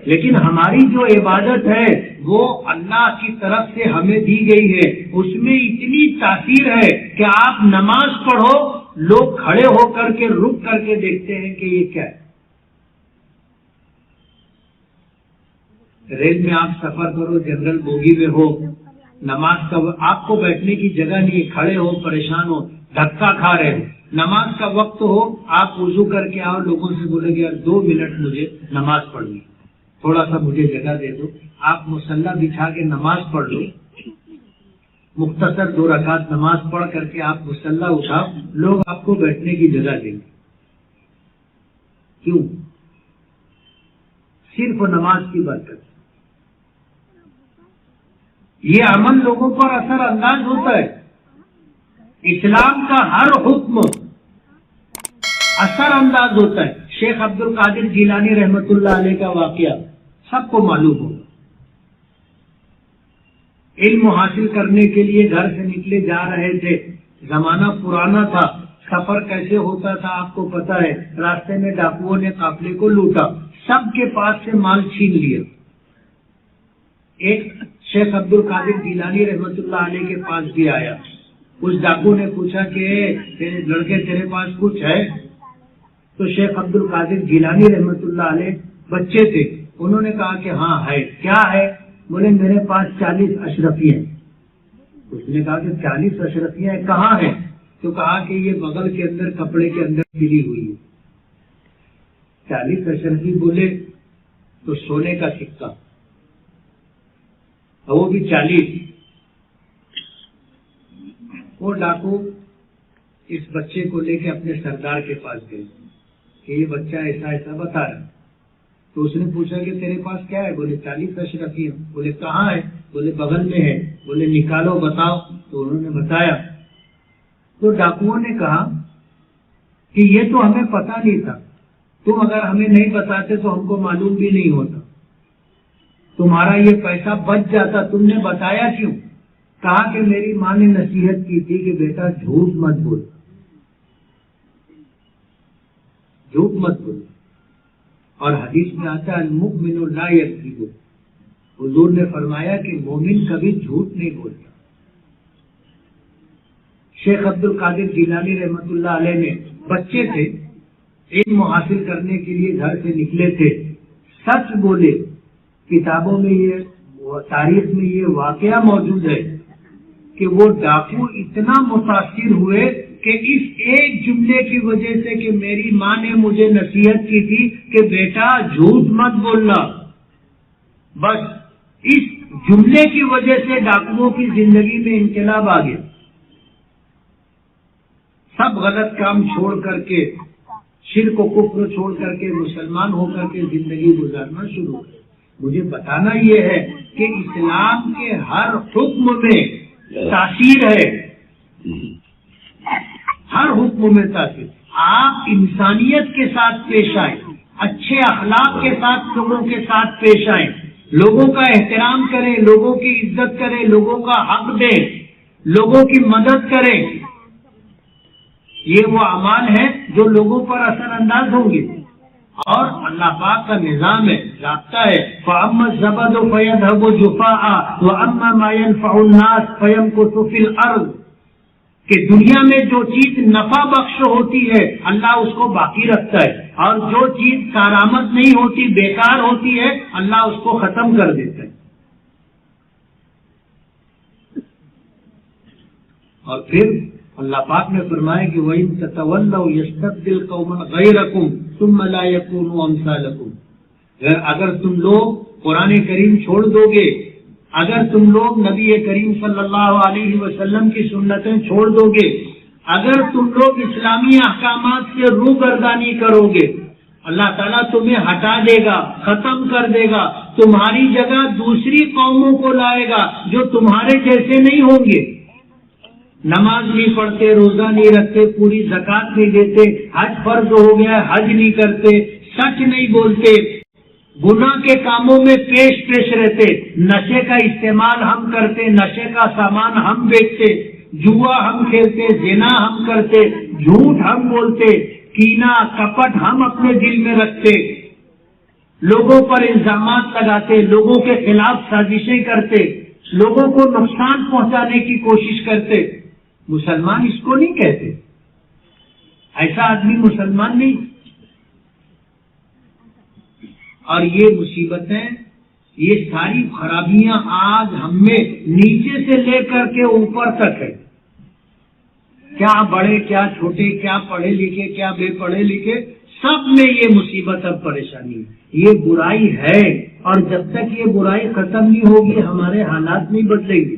[SPEAKER 1] لیکن ہماری جو عبادت ہے وہ اللہ کی طرف سے ہمیں دی گئی ہے، اس میں اتنی تاثیر ہے کہ آپ نماز پڑھو، لوگ کھڑے ہو کر کے رک کر کے دیکھتے ہیں کہ یہ کیا ہے۔ ریل میں آپ سفر کرو، جنرل بوگی میں ہو، نماز کا آپ کو بیٹھنے کی جگہ نہیں، کھڑے ہو، پریشان ہو، دھکا کھا رہے ہو، نماز کا وقت ہو، آپ وضو کر کے آؤ، لوگوں سے بولے گے 2 منٹ مجھے نماز پڑھنی، تھوڑا سا مجھے جگہ دے دو، آپ مصلی بچھا کے نماز پڑھ لو، مختصر 2 رکعت نماز پڑھ کر کے آپ مصلی اٹھاؤ، لوگ آپ کو بیٹھنے کی جگہ دیں گے۔ کیوں؟ صرف نماز کی برکت۔ یہ عمل لوگوں پر اثر انداز ہوتا ہے، اسلام کا ہر حکم اثر انداز ہوتا ہے۔ شیخ عبد القادر جیلانی رحمت اللہ علیہ کا واقعہ سب کو معلوم ہوگا۔ علم حاصل کرنے کے لیے گھر سے نکلے جا رہے تھے، زمانہ پرانا تھا، سفر کیسے ہوتا تھا آپ کو پتا ہے، راستے میں ڈاکوؤں نے قافلے کو لوٹا، سب کے پاس سے مال چھین لیا۔ ایک شیخ عبد القادر جیلانی رحمت اللہ علیہ کے پاس بھی آیا، اس ڈاکو نے پوچھا کہ لڑکے تیرے پاس کچھ ہے؟ تو شیخ عبد القادر جیلانی رحمت اللہ علیہ بچے تھے، انہوں نے کہا کہ ہاں ہے۔ کیا ہے؟ بولے میرے پاس 40 اشرفیاں ہیں۔ اس نے کہا کہ 40 اشرفیاں کہاں ہیں؟ تو کہا کہ یہ بغل کے اندر کپڑے کے اندر سلی ہوئی ہے۔ 40 اشرفی بولے تو سونے کا سکہ، وہ بھی 40۔ وہ ڈاکو اس بچے کو لے کے اپنے سردار کے پاس گئے کہ یہ بچہ ایسا ایسا بتا رہا۔ تو اس نے پوچھا کہ تیرے پاس کیا ہے؟ بولے 40 اشرفی۔ بولے کہاں ہے؟ بولے بغل میں ہے۔ بولے نکالو بتاؤ۔ تو انہوں نے بتایا۔ تو ڈاکوؤں نے کہا کہ یہ تو ہمیں پتا نہیں تھا، تم اگر ہمیں نہیں بتاتے تو ہم کو معلوم بھی نہیں ہوتا، تمہارا یہ پیسہ بچ جاتا، تم نے بتایا کیوں؟ کہا کہ میری ماں نے نصیحت کی تھی کہ بیٹا جھوٹ مت بول، جھوٹ مت بول. اور حدیث میں آتا ہے المؤمن لا یکذب، حضور نے فرمایا کہ مومن کبھی جھوٹ نہیں بولتا. شیخ عبد القادر جیلانی رحمت اللہ علیہ نے بچے تھے، علم حاصل کرنے کے لیے گھر سے نکلے تھے، سچ بولے. کتابوں میں یہ تاریخ میں یہ واقعہ موجود ہے کہ وہ ڈاکو اتنا متاثر ہوئے کہ اس ایک جملے کی وجہ سے کہ میری ماں نے مجھے نصیحت کی تھی کہ بیٹا جھوٹ مت بولنا، بس اس جملے کی وجہ سے ڈاکوؤں کی زندگی میں انقلاب آ گیا. سب غلط کام چھوڑ کر کے، شرک و کفر چھوڑ کر کے مسلمان ہو کر کے زندگی گزارنا شروع کر. مجھے بتانا یہ ہے کہ اسلام کے ہر حکم میں تاثیر ہے، ہر حکم میں تاثیر. آپ انسانیت کے ساتھ پیش آئیں، اچھے اخلاق کے ساتھ لوگوں کے ساتھ پیش آئیں، لوگوں کا احترام کریں، لوگوں کی عزت کریں، لوگوں کا حق دیں، لوگوں کی مدد کریں. یہ وہ اعمال ہیں جو لوگوں پر اثر انداز ہوں گے. اور اللہ پاک کا نظام ہے، ضابطہ ہے فَأَمَّا الزَّبَدُ فَيَذْهَبُ جُفَاءً وَأَمَّا مَا يَنْفَعُ النَّاسَ فَيَمْكُثُ فِي الْأَرْضِ، کہ دنیا میں جو چیز نفع بخش ہوتی ہے اللہ اس کو باقی رکھتا ہے، اور جو چیز کارآمد نہیں ہوتی، بیکار ہوتی ہے، اللہ اس کو ختم کر دیتا ہے. اور پھر اللہ پاک نے فرمایا کہ وَإِن تَتَوَلَّوْا يَسْتَبْدِلْ قَوْمًا غَيْرَكُمْ ثُمَّ لَا يَكُونُوا أَمْثَالَكُمْ. اگر تم لوگ قرآن کریم چھوڑ دو گے، اگر تم لوگ نبی کریم صلی اللہ علیہ وسلم کی سنتیں چھوڑ دو گے، اگر تم لوگ اسلامی احکامات سے روگردانی کرو گے، اللہ تعالیٰ تمہیں ہٹا دے گا، ختم کر دے گا، تمہاری جگہ دوسری قوموں کو لائے گا جو تمہارے جیسے نہیں ہوں گے. نماز نہیں پڑھتے، روزہ نہیں رکھتے، پوری زکات نہیں دیتے، حج فرض ہو گیا حج نہیں کرتے، سچ نہیں بولتے، گناہ کے کاموں میں پیش رہتے، نشے کا استعمال ہم کرتے، نشے کا سامان ہم بیچتے، جوا ہم کھیلتے، زنا ہم کرتے، جھوٹ ہم بولتے، کینہ کپٹ ہم اپنے دل میں رکھتے، لوگوں پر الزامات لگاتے، لوگوں کے خلاف سازشیں کرتے، لوگوں کو نقصان پہنچانے کی کوشش کرتے. مسلمان اس کو نہیں کہتے، ایسا آدمی مسلمان نہیں. اور یہ مصیبتیں، یہ ساری خرابیاں آج ہم میں نیچے سے لے کر کے اوپر تک ہے. کیا بڑے کیا چھوٹے، کیا پڑھے لکھے کیا بے پڑھے لکھے، سب میں یہ مصیبت اور پریشانی ہے. یہ برائی ہے، اور جب تک یہ برائی ختم نہیں ہوگی ہمارے حالات نہیں بدلیں گے.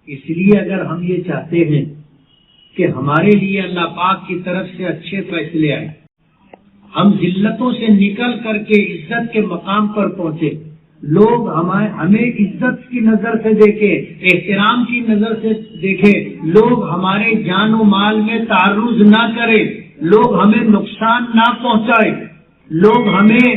[SPEAKER 1] اس لیے اگر ہم یہ چاہتے ہیں کہ ہمارے لیے اللہ پاک کی طرف سے اچھے فیصلے آئے، ہم ذلتوں سے نکل کر کے عزت کے مقام پر پہنچے، لوگ ہمیں عزت کی نظر سے دیکھیں، احترام کی نظر سے دیکھیں، لوگ ہمارے جان و مال میں تعرض نہ کریں، لوگ ہمیں نقصان نہ پہنچائے، لوگ ہمیں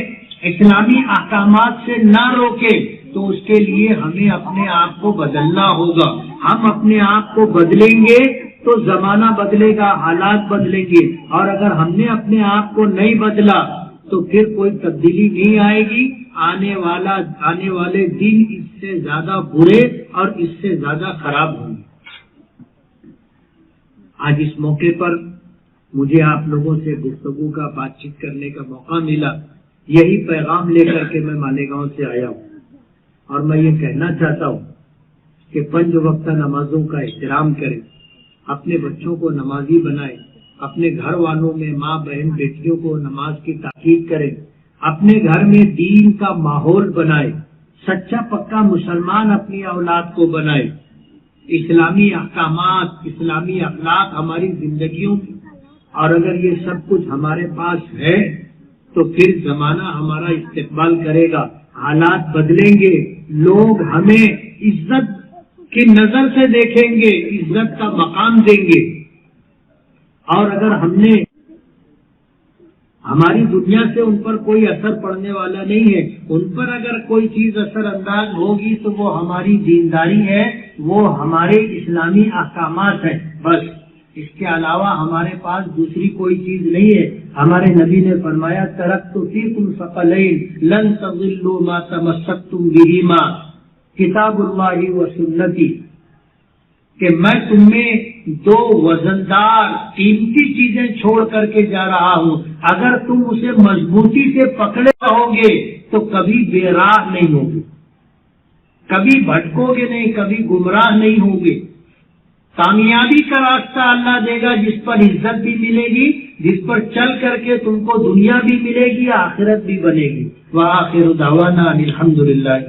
[SPEAKER 1] اسلامی احکامات سے نہ روکیں، تو اس کے لیے ہمیں اپنے آپ کو بدلنا ہوگا. ہم اپنے آپ کو بدلیں گے تو زمانہ بدلے گا، حالات بدلیں گے. اور اگر ہم نے اپنے آپ کو نہیں بدلا تو پھر کوئی تبدیلی نہیں آئے گی. آنے والے دن اس سے زیادہ برے اور اس سے زیادہ خراب ہوں گے. آج اس موقع پر مجھے آپ لوگوں سے گفتگو کا، بات چیت کرنے کا موقع ملا. یہی پیغام لے کر کے میں مالیگاؤں سے آیا ہوں، اور میں یہ کہنا چاہتا ہوں کہ 5 وقتہ نمازوں کا احترام کریں، اپنے بچوں کو نمازی بنائیں، اپنے گھر والوں میں ماں بہن بیٹیوں کو نماز کی تاکید کریں، اپنے گھر میں دین کا ماحول بنائیں، سچا پکا مسلمان اپنی اولاد کو بنائیں، اسلامی احکامات، اسلامی اخلاق ہماری زندگیوں میں. اور اگر یہ سب کچھ ہمارے پاس ہے تو پھر زمانہ ہمارا استقبال کرے گا، حالات بدلیں گے، لوگ ہمیں عزت کی نظر سے دیکھیں گے، عزت کا مقام دیں گے. اور اگر ہم نے ہماری دنیا سے ان پر کوئی اثر پڑنے والا نہیں ہے، ان پر اگر کوئی چیز اثر انداز ہوگی تو وہ ہماری دینداری ہے، وہ ہمارے اسلامی احکامات ہیں، بس اس کے علاوہ ہمارے پاس دوسری کوئی چیز نہیں ہے. ہمارے نبی نے فرمایا ترکت فیکم ثقلین لن تضلوا ما تمسکتم بہما کتاب اللہ و سنتی، کہ میں تم میں دو وزندار قیمتی چیزیں چھوڑ کر کے جا رہا ہوں، اگر تم اسے مضبوطی سے پکڑے رہو گے تو کبھی بے راہ نہیں ہوگے، کبھی بھٹکو گے نہیں، کبھی گمراہ نہیں ہوگے. کامیابی کا راستہ اللہ دے گا جس پر عزت بھی ملے گی، جس پر چل کر کے تم کو دنیا بھی ملے گی، آخرت بھی بنے گی. وآخر دعوانا الحمدللہ.